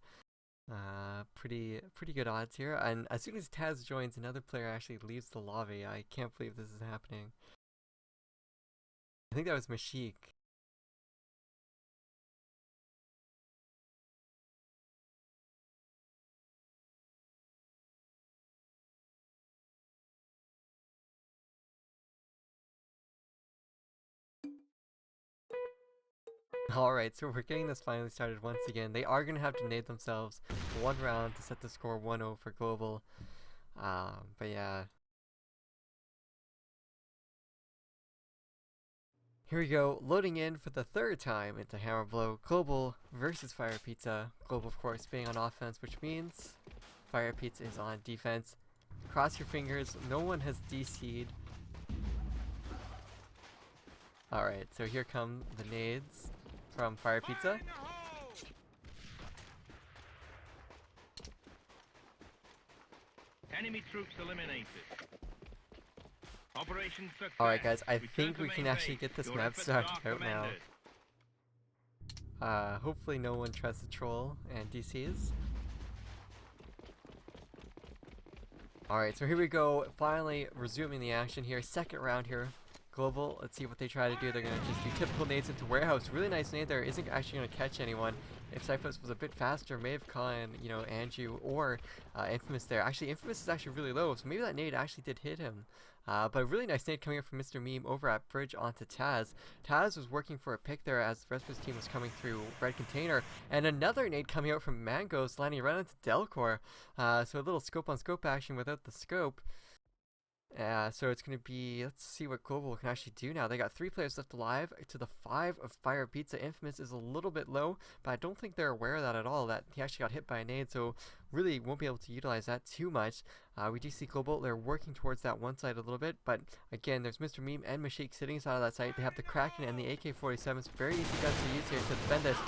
Pretty good odds here. And as soon as Taz joins, another player actually leaves the lobby. I can't believe this is happening. I think that was Mashik. Alright, so we're getting this finally started once again. They are going to have to nade themselves one round to set the score 1-0 for Global. But yeah. Here we go, loading in for the third time into Hammer Blow. Global versus firePizza. Global, of course, being on offense, which means firePizza is on defense. Cross your fingers, no one has DC'd. Alright, so here come the nades from firePizza. Enemy troops eliminated. Operation success. Alright guys, I Return think to we can main actually base. get this Your map efforts started are out now. commended. Hopefully no one tries to troll and DCs. Alright, so here we go, finally resuming the action here, second round here. Global, let's see what they try to do. They're going to just do typical nades into warehouse. Really nice nade there, isn't actually going to catch anyone. If Cyphus was a bit faster, may have caught, Andrew or Infamous there. Actually, Infamous is actually really low, so maybe that nade actually did hit him. But a really nice nade coming up from Mr. Meme over at Bridge onto Taz. Taz was working for a pick there as the rest of his team was coming through red container. And another nade coming out from Mangos, landing right onto Delcor. So a little scope on scope action without the scope. So it's going to be, let's see what Global can actually do now. They got 3 players left alive to the 5 of firePizza. Infamous is a little bit low, but I don't think they're aware of that at all, that he actually got hit by a nade, so really won't be able to utilize that too much. We do see Global, they're working towards that one side a little bit, but again, there's Mr. Meme and Mashik sitting inside of that site. They have the Kraken and the AK-47s, very easy guns to use here to defend this.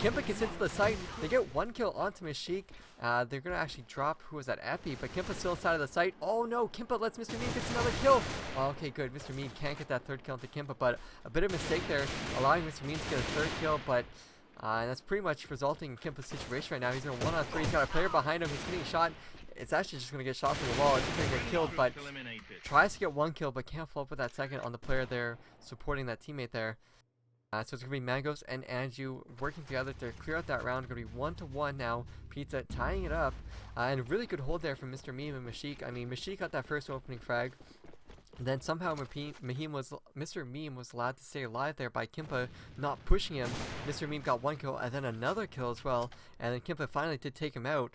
Kimpa gets into the site, they get 1 kill onto Mashik. They're going to actually drop, who was that, Epi, but Kimpa's still inside of the site. Oh no, Kimpa lets Mr. Meme get another kill. Okay, good, Mr. Meme can't get that 3rd kill into Kimpa, but a bit of a mistake there, allowing Mr. Meme to get a 3rd kill, but and that's pretty much resulting in Kimpa's situation right now. He's in a 1-on-3, he's got a player behind him, he's getting shot. It's actually just going to get shot through the wall, it's going to get killed, but tries to get 1 kill, but can't follow up with that 2nd on the player there, supporting that teammate there. So it's going to be Mangos and Anju working together to clear out that round. Going to be 1-1 now. Pizza tying it up. And a really good hold there from Mr. Meme and Mashik. I mean, Mashik got that first opening frag. And then somehow Mr. Meme was allowed to stay alive there by Kimpa not pushing him. Mr. Meme got 1 kill and then another kill as well. And then Kimpa finally did take him out,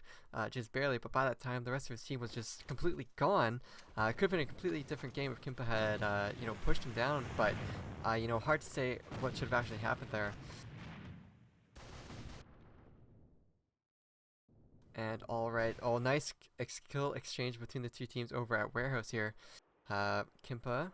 just barely. But by that time, the rest of his team was just completely gone. It could have been a completely different game if Kimpa had, pushed him down. But, hard to say what should have actually happened there. And alright, nice kill exchange between the two teams over at Warehouse here. Kimpa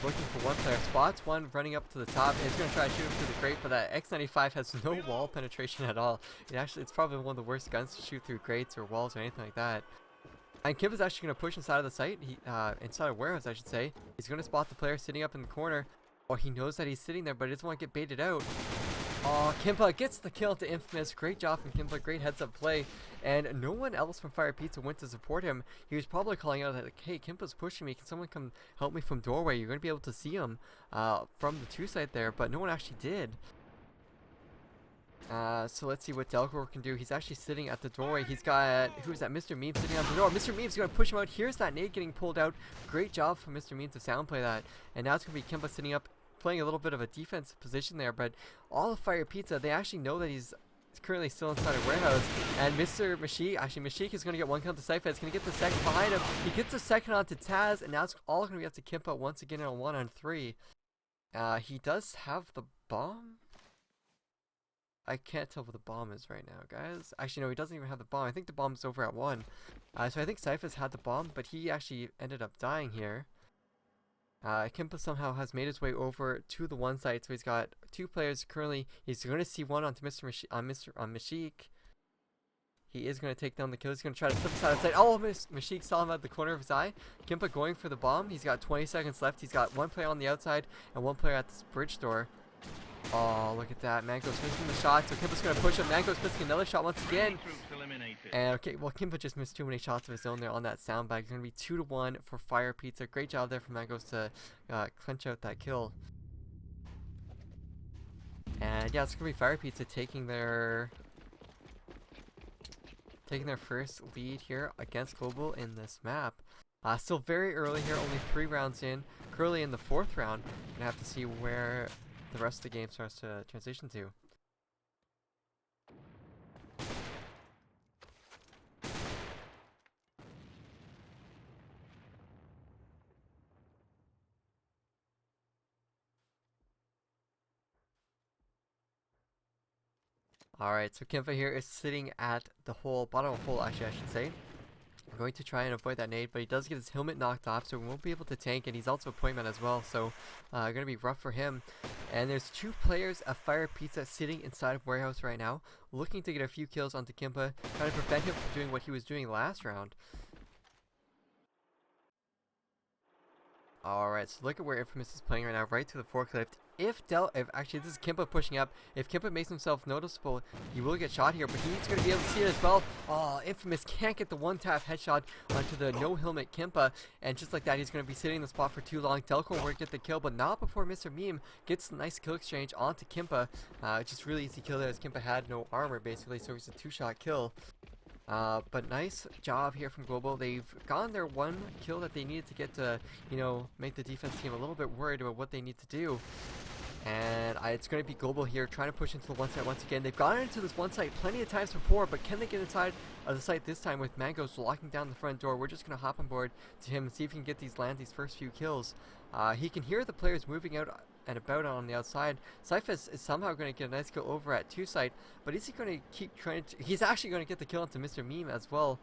looking for one player, spots one running up to the top. He's going to try to shoot him through the grate, but that X95 has no wall penetration at all. It's probably one of the worst guns to shoot through grates or walls or anything like that. And Kimpa's actually going to push inside of the site, inside of Warehouse I should say. He's going to spot the player sitting up in the corner. Oh, he knows that he's sitting there, but he doesn't want to get baited out. Oh, Kimpa gets the kill to Infamous. Great job from Kimpa. Great heads-up play. And no one else from firePizza went to support him. He was probably calling out like, hey, Kimpa's pushing me. Can someone come help me from doorway? You're going to be able to see him from the 2 site there, but no one actually did. So let's see what Delcor can do. He's actually sitting at the doorway. He's got, who's that? Mr. Meme sitting on the door. Mr. Meme's going to push him out. Here's that nade getting pulled out. Great job from Mr. Meme to soundplay that. And now it's going to be Kimpa sitting up, playing a little bit of a defensive position there, but all of firePizza, they actually know that he's currently still inside a warehouse, and Mashik is going to get 1 kill to Cypher. It's going to get the 2nd behind him. He gets the 2nd onto Taz, and now it's all going to be up to Kimpa once again in a 1-on-3. He does have the bomb? I can't tell where the bomb is right now, guys. Actually, no, he doesn't even have the bomb. I think the bomb's over at 1. So I think Cyphus had the bomb, but he actually ended up dying here. Kimpa somehow has made his way over to the 1 side, so he's got 2 players currently. He's going to see 1 onto on Mashik. He is going to take down the kill. He's going to try to slip aside the side. Oh, Mashik saw him at the corner of his eye. Kimpa going for the bomb. He's got 20 seconds left. He's got 1 player on the outside and 1 player at this bridge door. Oh, look at that. Mango's missing the shot, so Kimpa's going to push him. Mango's missing another shot once again. And okay, well, Kimpa just missed too many shots of his own there on that soundbag. It's going to be 2-1 for firePizza. Great job there for Mango's to clinch out that kill. And yeah, it's going to be firePizza taking their first lead here against Global in this map. Still very early here, only 3 rounds in. Currently in the 4th round. Gonna have to see where the rest of the game starts to transition to. Alright, so Kimpa here is sitting at the hole, bottom of the hole actually I should say. I'm going to try and avoid that nade, but he does get his helmet knocked off, so he won't be able to tank, and he's also a point man as well, so going to be rough for him. And there's 2 players of firePizza sitting inside of Warehouse right now, looking to get a few kills onto Kimpa, trying to prevent him from doing what he was doing last round. Alright, so look at where Infamous is playing right now, right to the forklift. If actually this is Kimpa pushing up, if Kimpa makes himself noticeable, he will get shot here, but he's going to be able to see it as well. Oh, Infamous can't get the 1-tap headshot onto the no helmet Kimpa, and just like that, he's going to be sitting in the spot for too long. Delco will get the kill, but not before Mr. Meme gets a nice kill exchange onto Kimpa. Just really easy kill there, as Kimpa had no armor basically, so it's a 2-shot kill. But nice job here from Global. They've gotten their 1 kill that they needed to get to, you know, make the defense team a little bit worried about what they need to do. And it's going to be Global here trying to push into the 1 site once again. They've gotten into this 1 site plenty of times before, but can they get inside of the site this time with Mango's locking down the front door? We're just going to hop on board to him and see if he can get land these first few kills. He can hear the players moving out and about on the outside. Cyphus is somehow going to get a nice kill over at 2 site, but is he going to keep trying to... He's actually going to get the kill into Mr. Meme as well.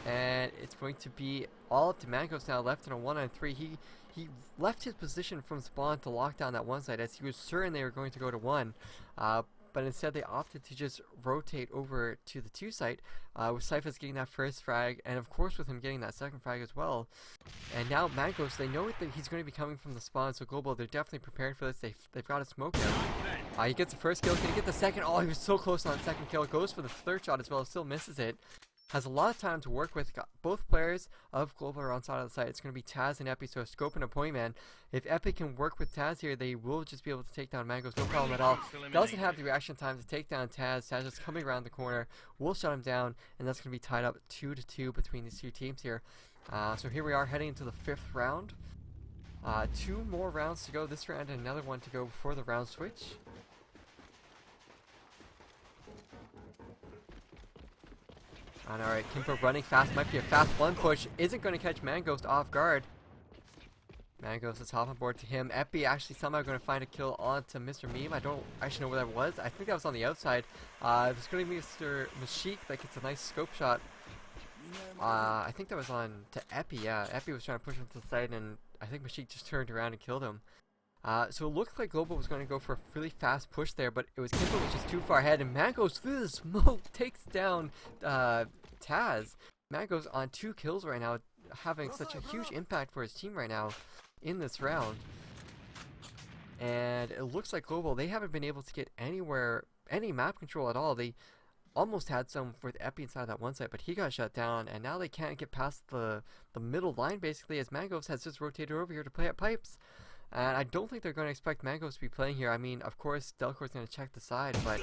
And it's going to be all up to Mango's now, left in a 1-on-3. He left his position from spawn to lock down that 1 side, as he was certain they were going to go to 1. But instead they opted to just rotate over to the 2 site, with Cyphus getting that first frag, and of course with him getting that second frag as well. And now Mango's, they know that he's going to be coming from the spawn, so Global, they're definitely prepared for this. They've got to smoke him. He gets the first kill. Can he get the second? Oh, he was so close on the second kill. Goes for the 3rd shot as well, still misses it. Has a lot of time to work with. Got both players of Global are on side of the site. It's going to be Taz and Epi, so Scope and a point man. If Epi can work with Taz here, they will just be able to take down Mango's, no problem at all. Doesn't have the reaction time to take down Taz. Taz is coming around the corner, will shut him down, and that's going to be tied up 2-2 between these 2 teams here. So here we are heading into the 5th round. 2 more rounds to go this round and another one to go before the round switch. Alright, Kimpa running fast, might be a fast 1 push, isn't going to catch Mangos off guard. Mangos is hop on board to him. Epi actually somehow going to find a kill onto Mr. Meme. I don't actually know where that was. I think that was on the outside. It was going to be Mr. Mashik that gets a nice scope shot. I think that was on to Epi, yeah. Epi was trying to push him to the side, and I think Mashik just turned around and killed him. So it looked like Global was going to go for a really fast push there, but it was Kimpa was just too far ahead, and Mango's through the smoke takes down Taz. Mango's on 2 kills right now, having such a huge impact for his team right now in this round. And it looks like Global, they haven't been able to get any map control at all. They almost had some with Epi inside that 1 site, but he got shut down, and now they can't get past the middle line basically, as Mango's has just rotated over here to play at pipes. And I don't think they're going to expect Mango's to be playing here. I mean, of course, Delcore's going to check the side, but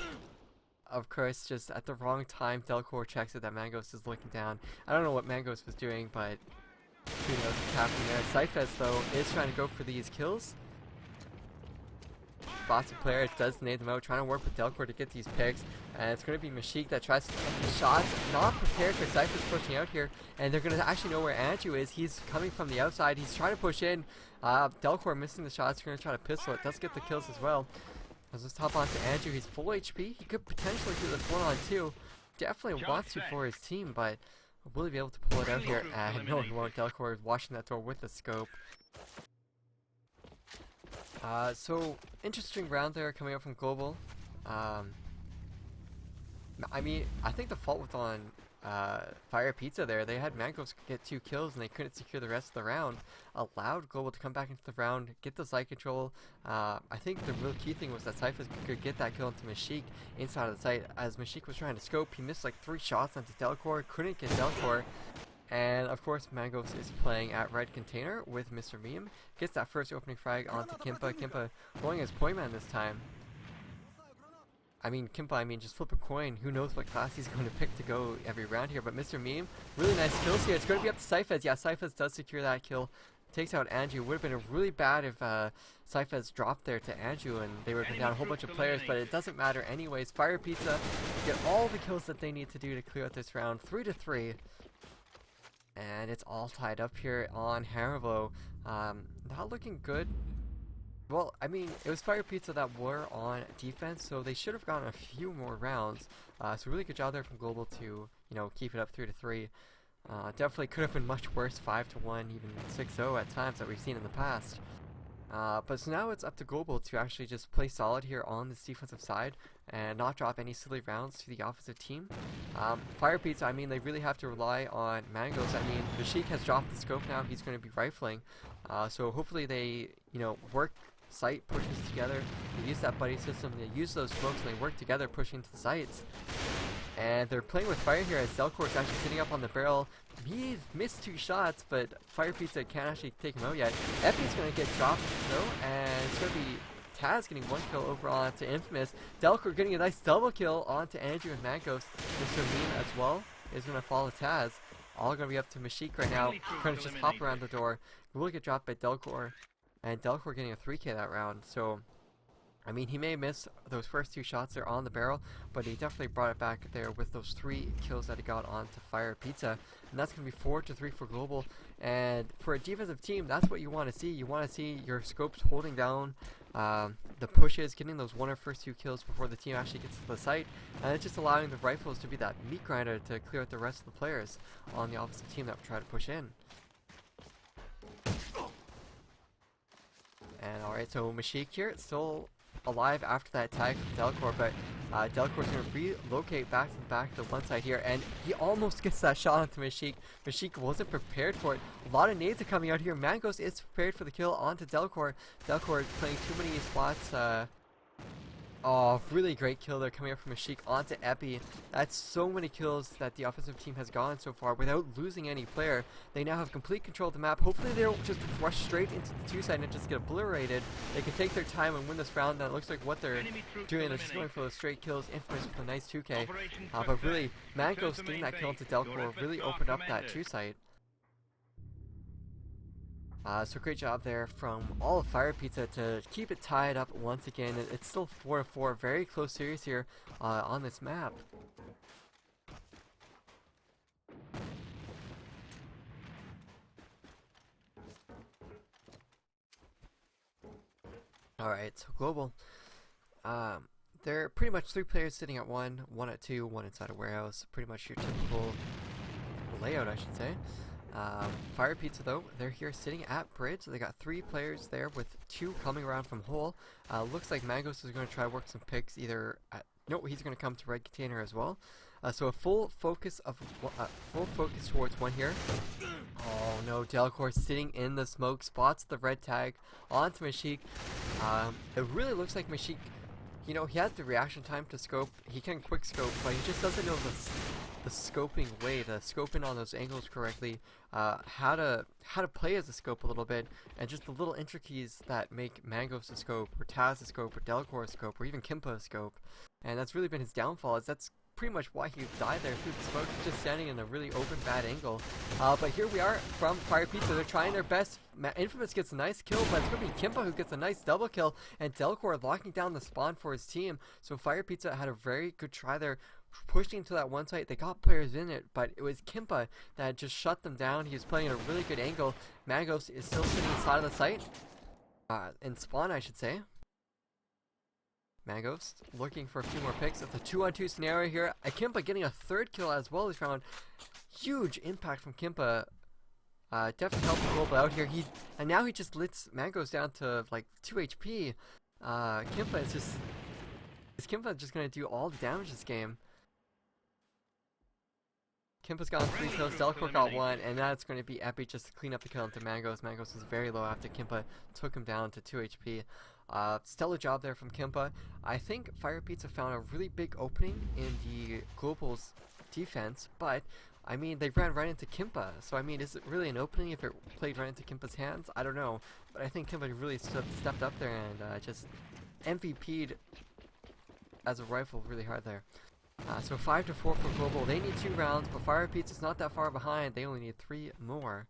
of course, just at the wrong time, Delcore checks it that Mango's is looking down. I don't know what Mango's was doing, but who knows what's happening there. Cyphus, though, is trying to go for these kills. Boston player does nade them out, trying to work with Delcore to get these picks. And it's going to be Mashik that tries to take the shots. Not prepared for Cyphus pushing out here. And they're going to actually know where Andrew is. He's coming from the outside. He's trying to push in. Delcore missing the shots. Going to try to pistol it. Does get the kills as well. Let's just hop on to Andrew. He's full HP. He could potentially do this 1-on-2. Definitely wants to for his team, but will he be able to pull it out here? No, he won't. Delcor is watching that door with the scope. So, interesting round there coming up from Global. I mean, I think the fault was on firePizza there. They had Mangos get 2 kills and they couldn't secure the rest of the round. Allowed Global to come back into the round, get the site control. I think the real key thing was that Cypher could get that kill into Mashik inside of the site. As Mashik was trying to scope, he missed like 3 shots onto Delcor, couldn't get Delcor. And of course, Mangos is playing at Red Container with Mr. Meme. Gets that first opening frag onto Kimpa. Kimpa going as point man this time. I mean, Kimpa, just flip a coin. Who knows what class he's going to pick to go every round here. But Mr. Meme, really nice kills here. It's going to be up to Cyphez. Yeah, Cyphez does secure that kill. Takes out Andrew. Would have been really bad if Cyphez dropped there to Andrew and they would have been down a whole bunch of players. But it doesn't matter anyways. firePizza get all the kills that they need to do to clear out this round. 3-3. And it's all tied up here on Haribo. Not looking good. Well, I mean, it was firePizza that were on defense, so they should have gotten a few more rounds. So really good job there from Global to, you know, keep it up 3-3. Definitely could have been much worse, 5-1, even 6-0 at times that we've seen in the past. But so now it's up to Global to actually just play solid here on this defensive side and not drop any silly rounds to the offensive team. firePizza, I mean, they really have to rely on Mangos. I mean, Mashik has dropped the scope now. He's going to be rifling. So hopefully they, you know, work site pushes together. They use that buddy system. They use those smokes and they work together pushing to the sites. And they're playing with fire here as Delcor is actually sitting up on the barrel. He missed 2 shots, but firePizza can't actually take him out yet. Epi's going to get dropped though, and it's going to be Taz getting 1 kill over onto Infamous. Delcor getting a nice double kill onto Andrew and Mangos. Mr. Meme as well is going to follow Taz. All going to be up to Mashik right now. Trying to just hop around the door. Will get dropped by Delcor. And Delcor getting a 3k that round. So, I mean, he may miss those first 2 shots there on the barrel, but he definitely brought it back there with those 3 kills that he got onto firePizza. And that's going to be 4-3 for Global. And for a defensive team, that's what you want to see. You want to see your scopes holding down the pushes, getting those 1 or first 2 kills before the team actually gets to the site. And it's just allowing the rifles to be that meat grinder to clear out the rest of the players on the offensive team that try to push in. And alright, so Mashik here, still alive after that tag from Delcor, but Delcor's going to relocate back to the back of the one side here, and he almost gets that shot onto Mashik. Mashik wasn't prepared for it. A lot of nades are coming out here. Mangos is prepared for the kill onto Delcor. Delcor playing too many spots. Oh, really great kill there coming up from Mashik onto Epi. That's so many kills that the offensive team has gotten so far without losing any player. They now have complete control of the map. Hopefully they don't just rush straight into the 2 side and just get obliterated. They can take their time and win this round. That looks like what they're doing. They're just going for those straight kills. Infamous with a nice 2k. But really, Mangos getting that kill into Delcor really opened up that 2 site. So great job there from all of firePizza to keep it tied up once again. It's still 4-4, very close series here on this map. Alright, so Global. They're pretty much 3 players sitting at 1 at 2, 1 inside a warehouse. Pretty much your typical layout, I should say. firePizza though, they're here sitting at bridge. They got 3 players there with 2 coming around from hole. Looks like Mangos is going to try work some picks either at, no, he's going to come to red container as well. So a full focus towards 1 here. Oh no, Delcor sitting in the smoke, spots the red tag onto Mashik. It really looks like Mashik, you know, he has the reaction time to scope. He can quick scope, but he just doesn't know the scoping way, to scope in on those angles correctly, how to play as a scope a little bit, and just the little intricacies that make Mangos a scope, or Taz a scope, or Delcor a scope, or even Kimpa a scope. And that's really been his downfall, is that's pretty much why he died there through the smoke, just standing in a really open bad angle. But here we are from firePizza. They're trying their best. Infamous gets a nice kill, but it's going to be Kimpa who gets a nice double kill, and Delcor locking down the spawn for his team. So firePizza had a very good try there, pushing to that one site. They got players in it, but it was Kimpa that just shut them down. He was playing at a really good angle. Mangos is still sitting inside of the site, in spawn I should say. Mangos looking for a few more picks. It's a 2-on-2 scenario here. Kimpa getting a third kill as well this round. Huge impact from Kimpa. Definitely helping Global out here. And now he just lets Mangos down to like 2 HP. Kimpa is Kimpa just gonna do all the damage this game? Kimpa's gotten 3 kills, Delcor got 1, and now it's going to be Epi just to clean up the kill into Mangos. Mangos was very low after Kimpa took him down to 2 HP. Stellar job there from Kimpa. I think firePizza found a really big opening in the Global's defense, but I mean, they ran right into Kimpa. So I mean, is it really an opening if it played right into Kimpa's hands? I don't know. But I think Kimpa really stepped up there and just MVP'd as a rifle really hard there. So 5-4 for Global. They need 2 rounds, but firePizza's not that far behind. They only need 3 more.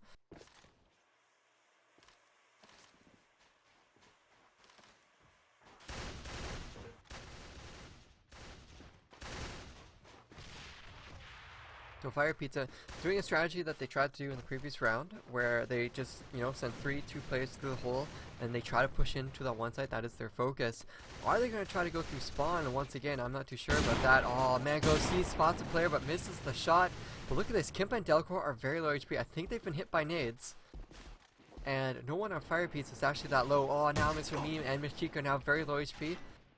So firePizza doing a strategy that they tried to do in the previous round, where they just, send 2 players through the hole, and they try to push into that one side. That is their focus. Are they going to try to go through spawn? And once again, I'm not too sure about that. Oh, Mango sees, spots a player, but misses the shot. But look at this. Kimpa and Delcor are very low HP. I think they've been hit by nades. And no one on firePizza is actually that low. Oh, now Mr. Meme and Miss Chico are now very low HP.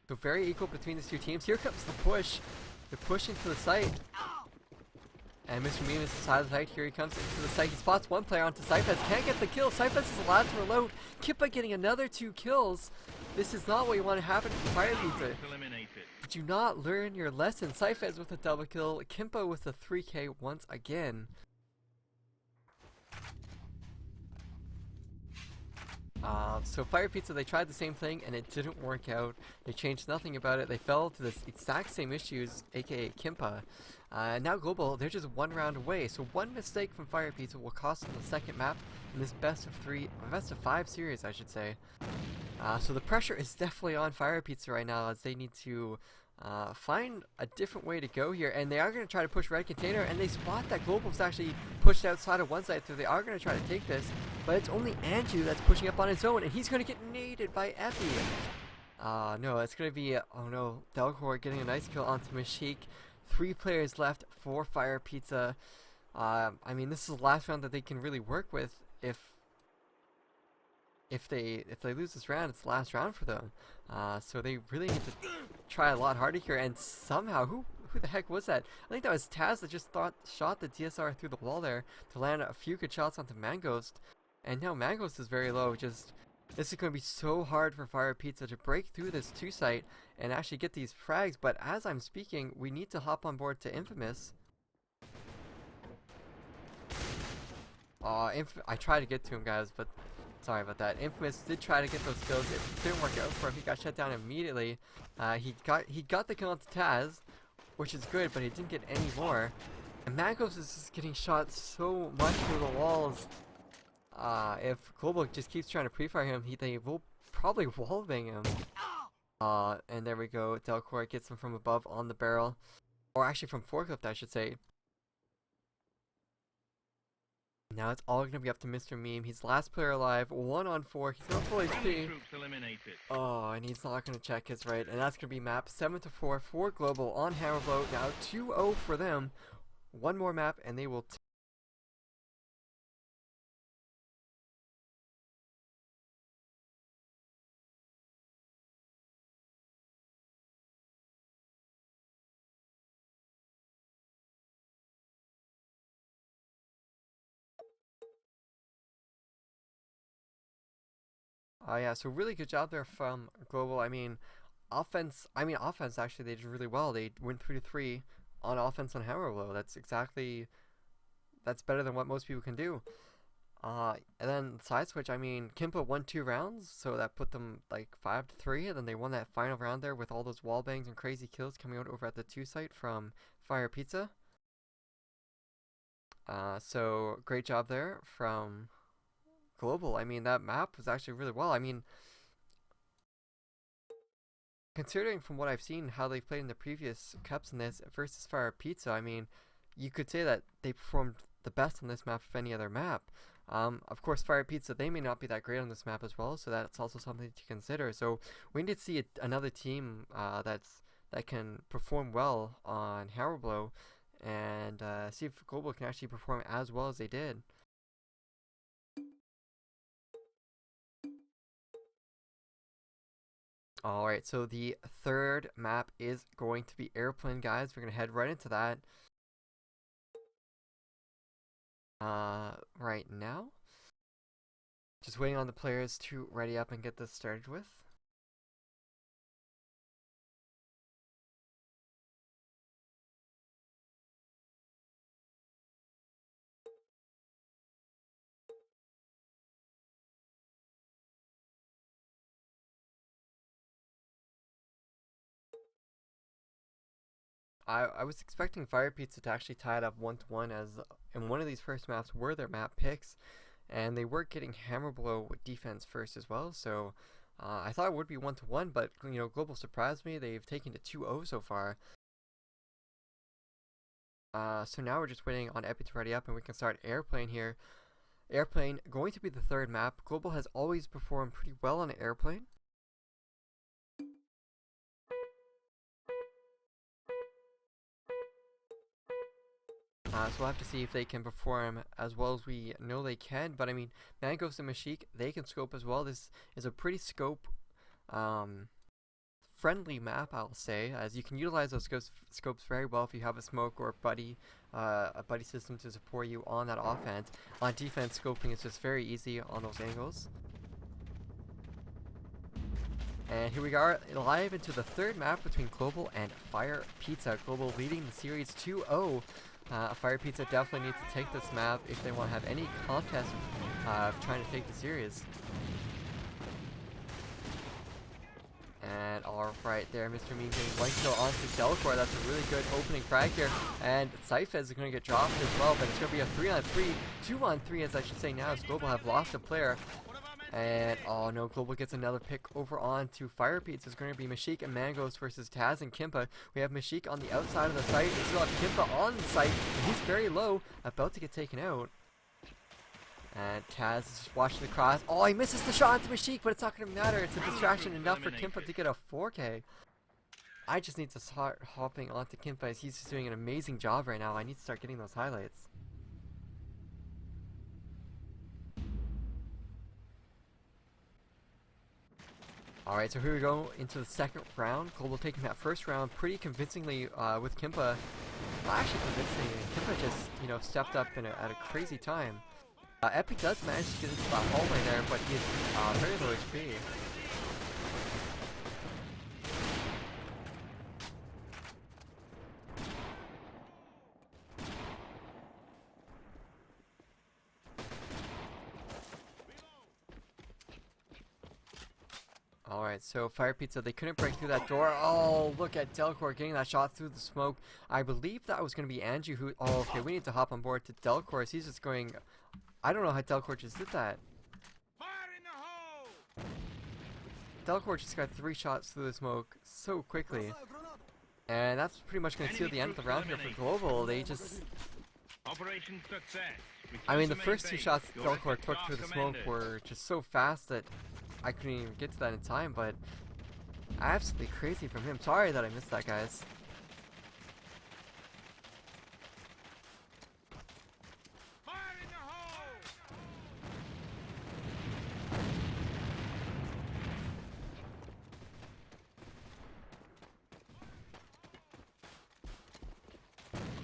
So very equal between these 2 teams. Here comes the push. The push into the site. And Mr. Meme is inside the site. Here he comes into the site. He spots 1 player onto Cyphaz. Can't get the kill. Cyphaz is allowed to reload. Kimpa getting another 2 kills. This is not what you want to happen for firePizza. Did you not learn your lesson? Cyphaz with a double kill. Kimpa with a 3K once again. So firePizza, they tried the same thing and it didn't work out. They changed nothing about it. They fell to the exact same issues, aka Kimpa. Now Global, they're just 1 round away. So 1 mistake from firePizza will cost them the second map in this best of 5 series, I should say. So the pressure is definitely on firePizza right now, as they need to find a different way to go here. And they are going to try to push red container, and they spot that Global's actually pushed outside of one side, so they are going to try to take this. But it's only Andrew that's pushing up on his own, and he's going to get naded by Epi. No, it's going to be, oh no, Delcor getting a nice kill onto Mashik. 3 players left for firePizza. I mean, this is the last round that they can really work with. If they lose this round, it's the last round for them. So they really need to try a lot harder here. And somehow, who the heck was that? I think that was Taz that just shot the DSR through the wall there to land a few good shots onto Mangos. And now Mangos is very low. This is going to be so hard for firePizza to break through this 2 site and actually get these frags. But as I'm speaking, we need to hop on board to Infamous. I tried to get to him, guys, but sorry about that. Infamous did try to get those kills. It didn't work out for him. He got shut down immediately. He got the kill onto Taz, which is good, but he didn't get any more. And Mangos is just getting shot so much through the walls. If Global just keeps trying to pre-fire him, they will probably wallbang him. And there we go. Delcor gets him from above on the barrel. Or actually from forklift, I should say. Now it's all going to be up to Mr. Meme. He's the last player alive. 1 on 4. He's not full HP. Oh, and he's not going to check his right. And that's going to be map 7-4 for Global on Hammerblow. Now 2-0 for them. 1 more map and they will... yeah, so really good job there from Global. Offense actually they did really well. They went 3-3 on offense on Hammerblow. That's better than what most people can do. And then side switch, Kimpa won 2 rounds, so that put them like 5-3, and then they won that final round there with all those wall bangs and crazy kills coming out over at the 2 site from firePizza. So great job there from Global. That map was actually really well. Considering from what I've seen how they've played in the previous cups in this versus firePizza, you could say that they performed the best on this map of any other map. Of course, firePizza, they may not be that great on this map as well, so that's also something to consider. So we need to see another team that can perform well on Hammer Blow, and see if Global can actually perform as well as they did. Alright, so the third map is going to be Airplane, guys. We're going to head right into that. Right now. Just waiting on the players to ready up and get this started with. I was expecting firePizza to actually tie it up 1-1, as in one of these first maps were their map picks, and they were getting Hammer Blow with defense first as well, so I thought it would be 1-1, but Global surprised me. They've taken to 2-0 so far. So now we're just waiting on Epi to ready up and we can start Airplane here. Airplane going to be the third map. Global has always performed pretty well on Airplane. So we'll have to see if they can perform as well as we know they can. But I mean, Mangos and Mashik, they can scope as well. This is a pretty scope friendly map, I'll say, as you can utilize those scopes very well if you have a smoke or a buddy system to support you on that offense. On defense, scoping is just very easy on those angles. And here we are live into the third map between Global and firePizza. Global leading the series 2-0. firePizza definitely needs to take this map if they want to have any contest trying to take the series. And alright there, Mr. Meme getting one kill onto Delcor. That's a really good opening frag here. And Cyphez is going to get dropped as well, but it's going to be a 3-on-3, 2-on-3 as I should say now, as Global have lost a player. And oh no, Global gets another pick over on to firePizza. It's going to be Mashik and Mangos versus Taz and Kimpa. We have Mashik on the outside of the site. We still have Kimpa on the site. And he's very low, about to get taken out. And Taz is just watching the cross. Oh, he misses the shot onto Mashik, but it's not going to matter. It's a distraction enough for Kimpa to get a 4K. I just need to start hopping onto Kimpa, as he's just doing an amazing job right now. I need to start getting those highlights. Alright, so here we go into the second round. Global taking that first round pretty convincingly with Kimpa. Well, actually convincingly. Kimpa just, stepped up at a crazy time. Epi does manage to get into that hallway there, but he is very low HP. Alright, so firePizza, they couldn't break through that door. Oh, look at Delcor getting that shot through the smoke. I believe that was going to be Angie who... Oh, okay, we need to hop on board to Delcor, as he's just going... I don't know how Delcor just did that. Fire in the hole! Delcor just got 3 shots through the smoke so quickly. And that's pretty much going to seal the end of the round here for Global. They just... Operation success. I mean, the first 2 shots Delcor took through the smoke were just so fast that I couldn't even get to that in time, but absolutely crazy from him. Sorry that I missed that, guys.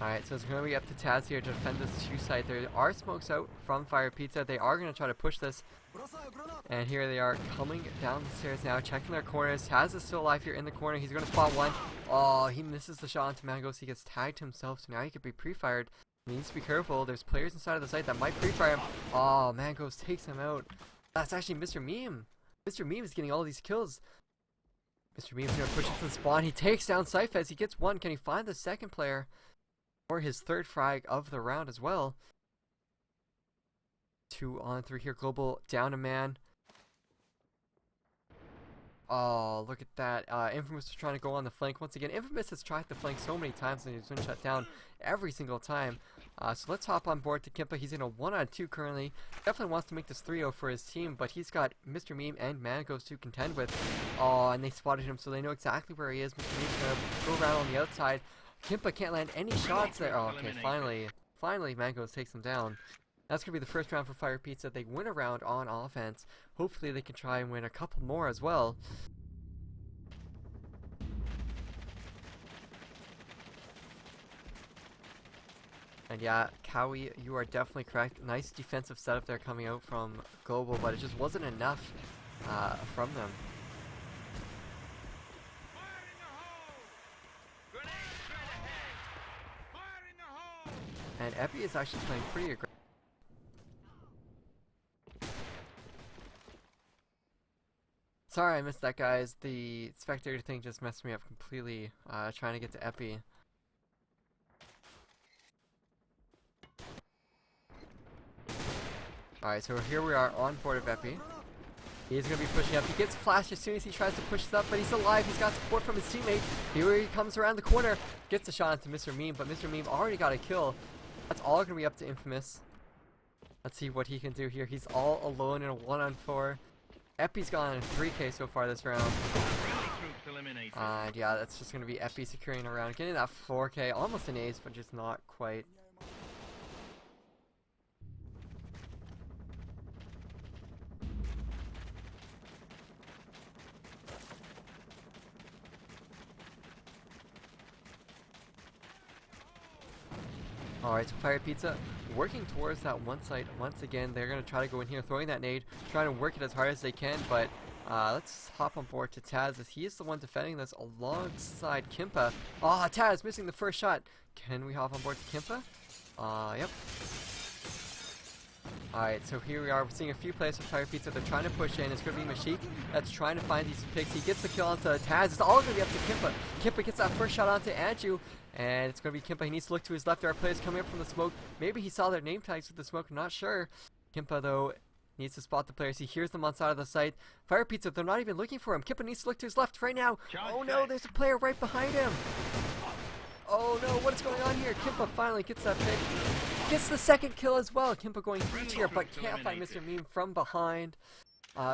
Alright, so it's going to be up to Taz here to defend this 2 site. There are smokes out from firePizza. They are going to try to push this. And here they are coming down the stairs now, checking their corners. Taz is still alive here in the corner. He's going to spot one. Oh, he misses the shot onto Mangos. He gets tagged himself, so now he could be pre-fired. He needs to be careful. There's players inside of the site that might pre-fire him. Oh, Mangos takes him out. That's actually Mr. Meme. Mr. Meme is getting all these kills. Mr. Meme's going to push it to the spawn. He takes down Cyphez. He gets one. Can he find the second player? Or his third frag of the round as well. 2-on-3 here. Global down a man. Oh, look at that. Infamous is trying to go on the flank once again. Infamous has tried to flank so many times and he's been shut down every single time. So let's hop on board to Kimpa. He's in a 1-on-2 currently. Definitely wants to make this 3-0 for his team, but he's got Mr. Meme and Mangos to contend with. Oh, and they spotted him, so they know exactly where he is. Mr. Meme's going to go around on the outside. Kimpa can't land any shots there. Oh, okay, finally Mangos takes him down. That's going to be the first round for firePizza. They win a round on offense. Hopefully they can try and win a couple more as well. And yeah, Cowie, you are definitely correct. Nice defensive setup there coming out from Global, but it just wasn't enough from them. And Epi is actually playing pretty aggressive. Sorry I missed that, guys. The spectator thing just messed me up completely, trying to get to Epi. Alright, so here we are on board of Epi. He's going to be pushing up. He gets flashed as soon as he tries to push this up, but he's alive. He's got support from his teammate. Here he comes around the corner. Gets a shot into Mr. Meme, but Mr. Meme already got a kill. That's all going to be up to Infamous. Let's see what he can do here. He's all alone in a 1-on-4. Epi's gone 3k so far this round. And yeah, that's just going to be Epi securing a round. Getting that 4k, almost an ace, but just not quite. Alright, so firePizza working towards that one site once again. They're going to try to go in here, throwing that nade, trying to work it as hard as they can, but let's hop on board to Taz as he is the one defending this alongside Kimpa. Ah, Taz missing the first shot. Can we hop on board to Kimpa? Yep. Alright, so here we are. We're seeing a few players with firePizza. They're trying to push in. It's going to be Mashik that's trying to find these picks. He gets the kill onto Taz. It's all going to be up to Kimpa. Kimpa gets that first shot onto Andrew. And it's going to be Kimpa. He needs to look to his left. There are players coming up from the smoke. Maybe he saw their name tags with the smoke. I'm not sure. Kimpa, though, needs to spot the players. He hears them on side of the site. firePizza, they're not even looking for him. Kimpa needs to look to his left right now. Oh, no, there's a player right behind him. Oh, no, what is going on here? Kimpa finally gets that pick. Gets the second kill as well. Kimpa going breach here, but can't find Mr. Meme from behind.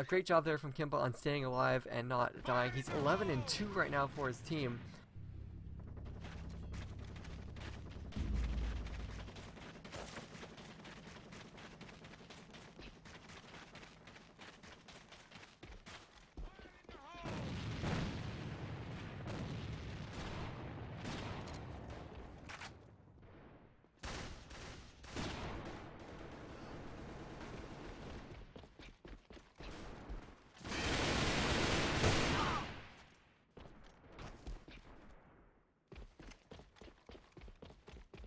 Great job there from Kimpa on staying alive and not dying. He's 11-2 right now for his team.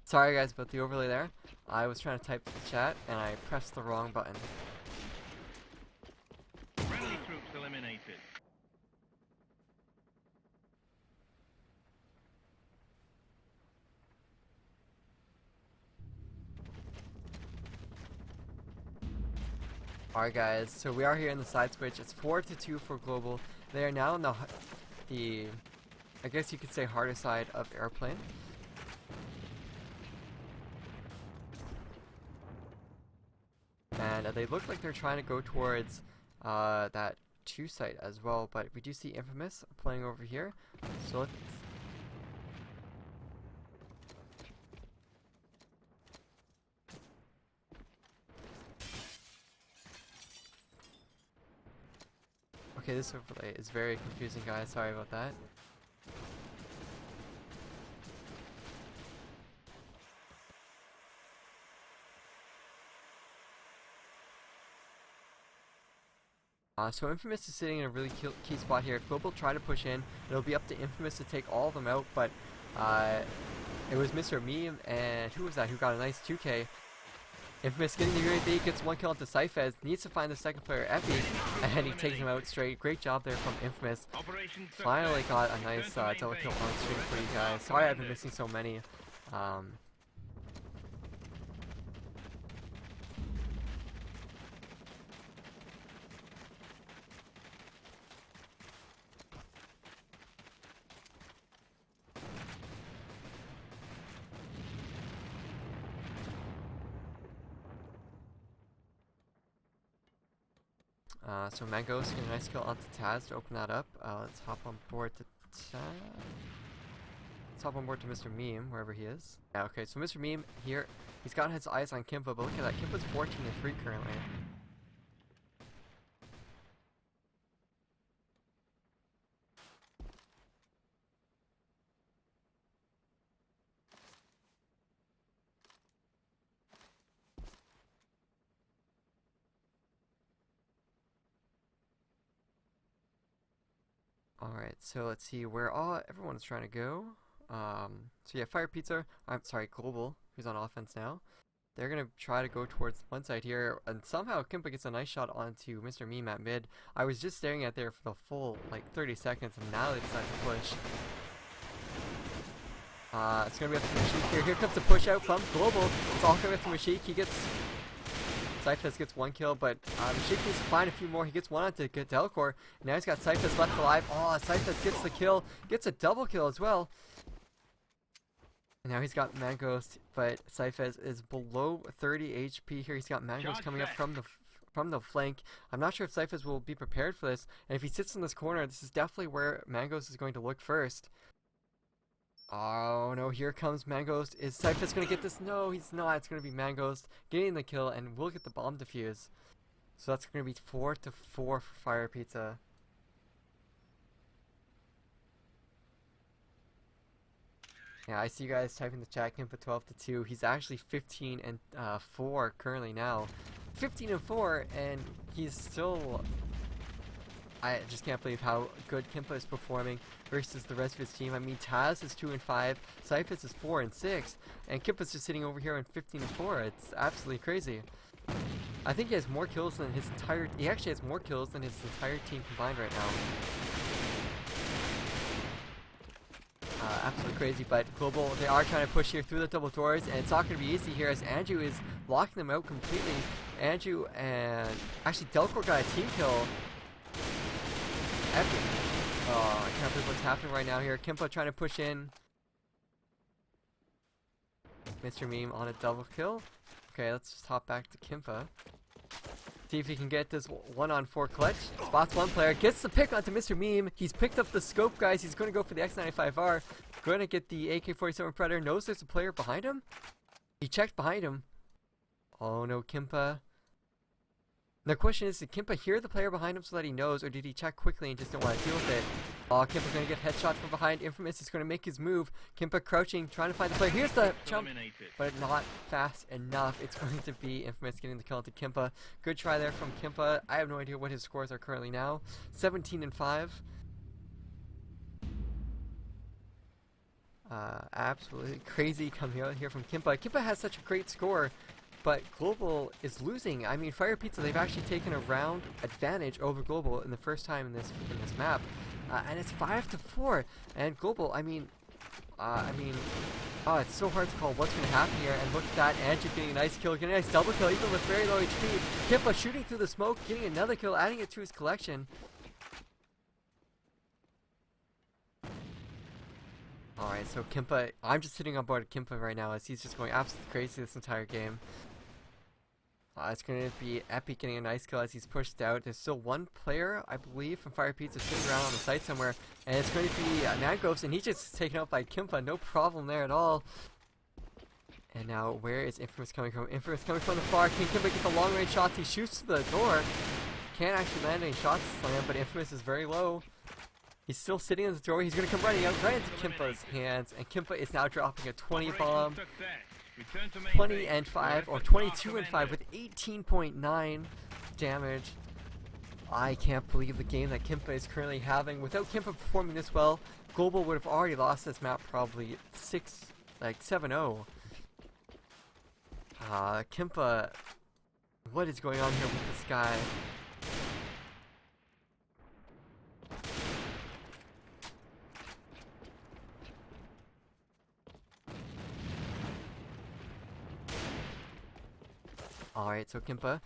Sorry guys about the overlay there. I was trying to type to the chat and I pressed the wrong button. Friendly troops eliminated. Alright guys, so we are here in the side switch. It's 4-2 for Global. They are now on the I guess you could say harder side of Airplane. And they look like they're trying to go towards that 2 site as well, but we do see Infamous playing over here. So let's okay, this overlay is very confusing, guys. Sorry about that. So Infamous is sitting in a really key spot here. If Global try to push in, it'll be up to Infamous to take all of them out, but it was Mr. Meme and who was that who got a nice 2k. Infamous getting the UAV, gets 1 kill onto Cyphez, needs to find the second player, Epi, and he takes him out straight. Great job there from Infamous. Finally got a nice double kill on stream for you guys. Sorry I've been missing so many. So Mango's getting a nice kill onto Taz to open that up. Let's hop on board to Taz. Let's hop on board to Mr. Meme, wherever he is. Yeah, okay, so Mr. Meme here, he's got his eyes on Kimpa, but look at that. Kimpa's 14-3 currently. Alright, so let's see where everyone's trying to go. So yeah, firePizza, I'm sorry, Global, who's on offense now. They're going to try to go towards one side here, and somehow Kimpa gets a nice shot onto Mr. Meme at mid. I was just staring at there for the full, like, 30 seconds, and now they decide to push. It's going to be up to Mashik here. Here comes the push out from Global. It's all coming up to Mashik. He gets... Cyphus gets one kill, but Mashik needs to find a few more. He gets one onto Delcor. Now he's got Cyphus left alive. Oh, Cyphus gets the kill. Gets a double kill as well. And now he's got Mangos, but Cyphus is below 30 HP here. He's got Mangos coming up from the flank. I'm not sure if Cyphus will be prepared for this. And if he sits in this corner, this is definitely where Mangos is going to look first. Oh no, here comes Mangos. Is Cyphus going to get this? No, he's not. It's going to be Mangos getting the kill, and we'll get the bomb defuse. So that's going to be 4-4 for firePizza. Yeah, I see you guys typing in the chat, Kimpa 12-2. He's actually 15-4 currently now. 15-4, and he's still... I just can't believe how good Kimpa is performing versus the rest of his team. I mean, Taz is 2-5, Cyphus is 4-6, and Kimpa's just sitting over here on 15-4. It's absolutely crazy. I think he has more kills than his entire... He actually has more kills than his entire team combined right now. Absolutely crazy, but Global, they are trying to push here through the double doors, and it's not going to be easy here as Andrew is locking them out completely. Andrew and... Actually, Delcor got a team kill. Epic. Oh, I can't believe what's happening right now here. Kimpa trying to push in. Mr. Meme on a double kill. Okay, let's just hop back to Kimpa. See if he can get this 1-on-4 clutch. Spots one player, gets the pick onto Mr. Meme. He's picked up the scope, guys. He's going to go for the X95R. Going to get the AK-47 Predator. Knows there's a player behind him. He checked behind him. Oh no, Kimpa. The question is, did Kimpa hear the player behind him so that he knows, or did he check quickly and just don't want to deal with it? Oh, Kimpa's going to get headshot from behind. Infamous is going to make his move. Kimpa crouching, trying to find the player. Here's the jump, but not fast enough. It's going to be Infamous getting the kill into Kimpa. Good try there from Kimpa. I have no idea what his scores are currently now. 17-5. Absolutely crazy coming out here from Kimpa. Kimpa has such a great score, but Global is losing. I mean, firePizza, they've actually taken a round advantage over Global in the first time in this map, and it's 5-4. And Global, oh, it's so hard to call what's going to happen here. And look at that, Andrew getting a nice kill, getting a nice double kill, even with very low HP. Kimpa shooting through the smoke, getting another kill, adding it to his collection. Alright, so Kimpa, I'm just sitting on board Kimpa right now as he's just going absolutely crazy this entire game. It's going to be Epic getting a nice kill as he's pushed out. There's still one player, I believe, from firePizza sitting around on the site somewhere. And it's going to be Nagos, and he's just taken out by Kimpa. No problem there at all. And now, where is Infamous coming from? Infamous coming from the far. Can Kimpa get the long-range shots? He shoots to the door. Can't actually land any shots to slam, but Infamous is very low. He's still sitting in the doorway. He's going to come running out right into Kimpa's hands. And Kimpa is now dropping a 20 bomb. 20-5 or 22-5 with 18.9 damage. I can't believe the game that Kimpa is currently having. Without Kimpa performing this well, Global would have already lost this map probably 7-0. Kimpa, what is going on here with this guy? Alright, so Kimpa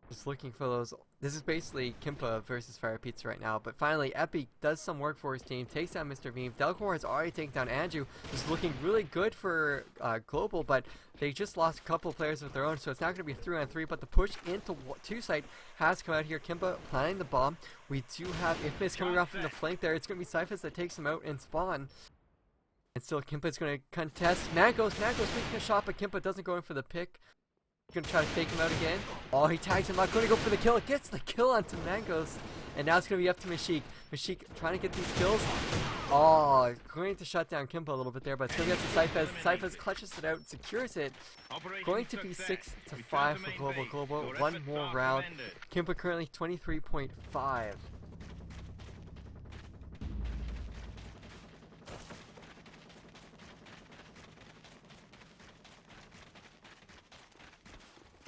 Just looking for those. This is basically Kimpa versus firePizza right now. But finally, Epi does some work for his team. Takes down Mr. Meme. Delcor has already taken down Andrew. This is looking really good for Global, but they just lost a couple of players of their own. So it's not going to be 3-on-3, but the push into 2-site has come out here. Kimpa planting the bomb. We do have Infamous coming off from the flank there. It's going to be Cyphers that takes him out in spawn. And still, Kimpa's going to contest. Mango's making a shot, but Kimpa doesn't go in for the pick. Gonna try to fake him out again. Oh, he tags him out. Gonna go for the kill. It gets the kill onto Mangos. And now it's gonna be up to Mashik. Mashik trying to get these kills. Oh, going to shut down Kimpa a little bit there, but it's gonna get to Cyphers. Cyphers clutches it out and secures it. Going to be 6-5 for Global. Global, one more round. Kimpa currently 23.5.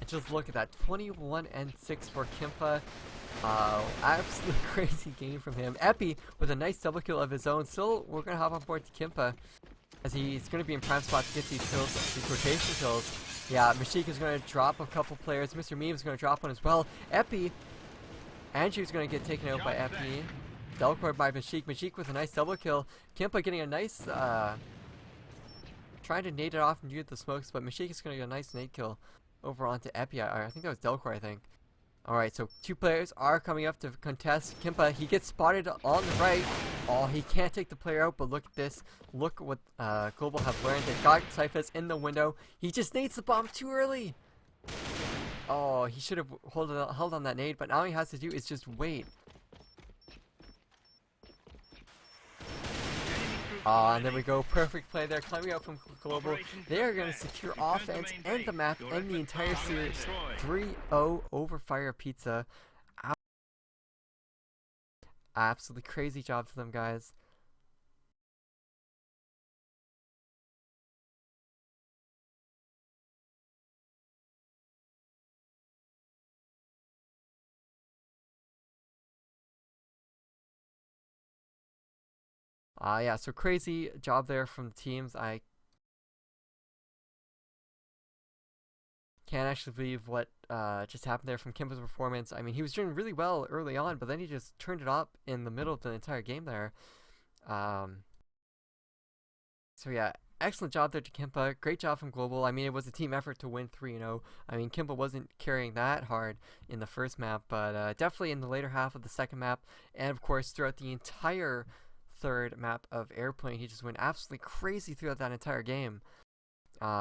Just look at that, 21-6 for Kimpa. Absolutely crazy game from him. Epi with a nice double kill of his own. Still, we're gonna hop on board to Kimpa as he's gonna be in prime spot to get these kills, these rotation kills. Yeah, Mashik is gonna drop a couple players. Mr. Meme is gonna drop one as well. Epi, Andrew's gonna get taken out by Epi. Delcourt by Mashik. Mashik with a nice double kill. Kimpa getting a nice, trying to nade it off and use the smokes, but Mashik is gonna get a nice nade kill over onto Epi. I think that was Delcourt, I think. Alright, so two players are coming up to contest. Kimpa, he gets spotted on the right. Oh, he can't take the player out, but look at this. Look what Global have learned. They got Cyphers in the window. He just nades the bomb too early. Oh, he should have held on that nade, but all he has to do is just wait. And there we go. Perfect play there. Coming out from Global. They are going to secure offense and the map and the entire series. 3-0 over firePizza. Absolutely crazy job to them, guys. Yeah, so crazy job there from the teams. I can't actually believe what just happened there from Kimpa's performance. I mean, he was doing really well early on, but then he just turned it up in the middle of the entire game there. So yeah, excellent job there to Kimpa. Great job from Global. I mean, it was a team effort to win 3-0. I mean, Kimpa wasn't carrying that hard in the first map, but definitely in the later half of the second map, and of course throughout the entire third map of Airplane, he just went absolutely crazy throughout that entire game.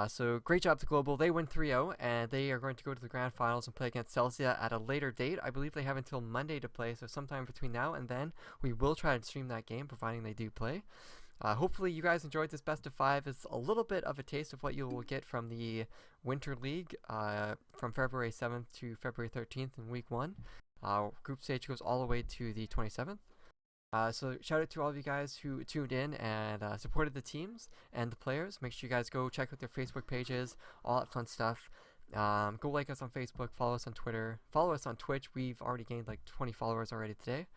So great job to Global. They win 3-0, and they are going to go to the grand finals and play against Celsia at a later date. I believe they have until Monday to play, so sometime between now and then we will try to stream that game, providing they do play. Hopefully you guys enjoyed this best of 5. It's a little bit of a taste of what you will get from the Winter League from February 7th to February 13th in Week 1. Group stage goes all the way to the 27th. So shout out to all of you guys who tuned in and supported the teams and the players. Make sure you guys go check out their Facebook pages, all that fun stuff. Go like us on Facebook, follow us on Twitter, follow us on Twitch. We've already gained like 20 followers already today.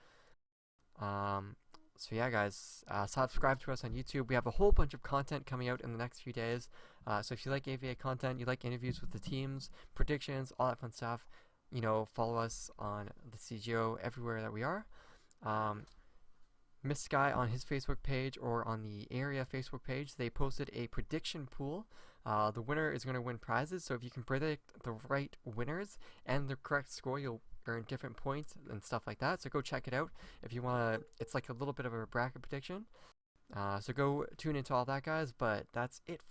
So yeah, guys, subscribe to us on YouTube. We have a whole bunch of content coming out in the next few days. So if you like AVA content, you like interviews with the teams, predictions, all that fun stuff, you know, follow us on the CGO everywhere that we are. Miss Sky on his Facebook page or on the area Facebook page, they posted a prediction pool. The winner is going to win prizes, so if you can predict the right winners and the correct score, you'll earn different points and stuff like that. So go check it out if you want to. It's like a little bit of a bracket prediction. So go tune into all that, guys, but that's it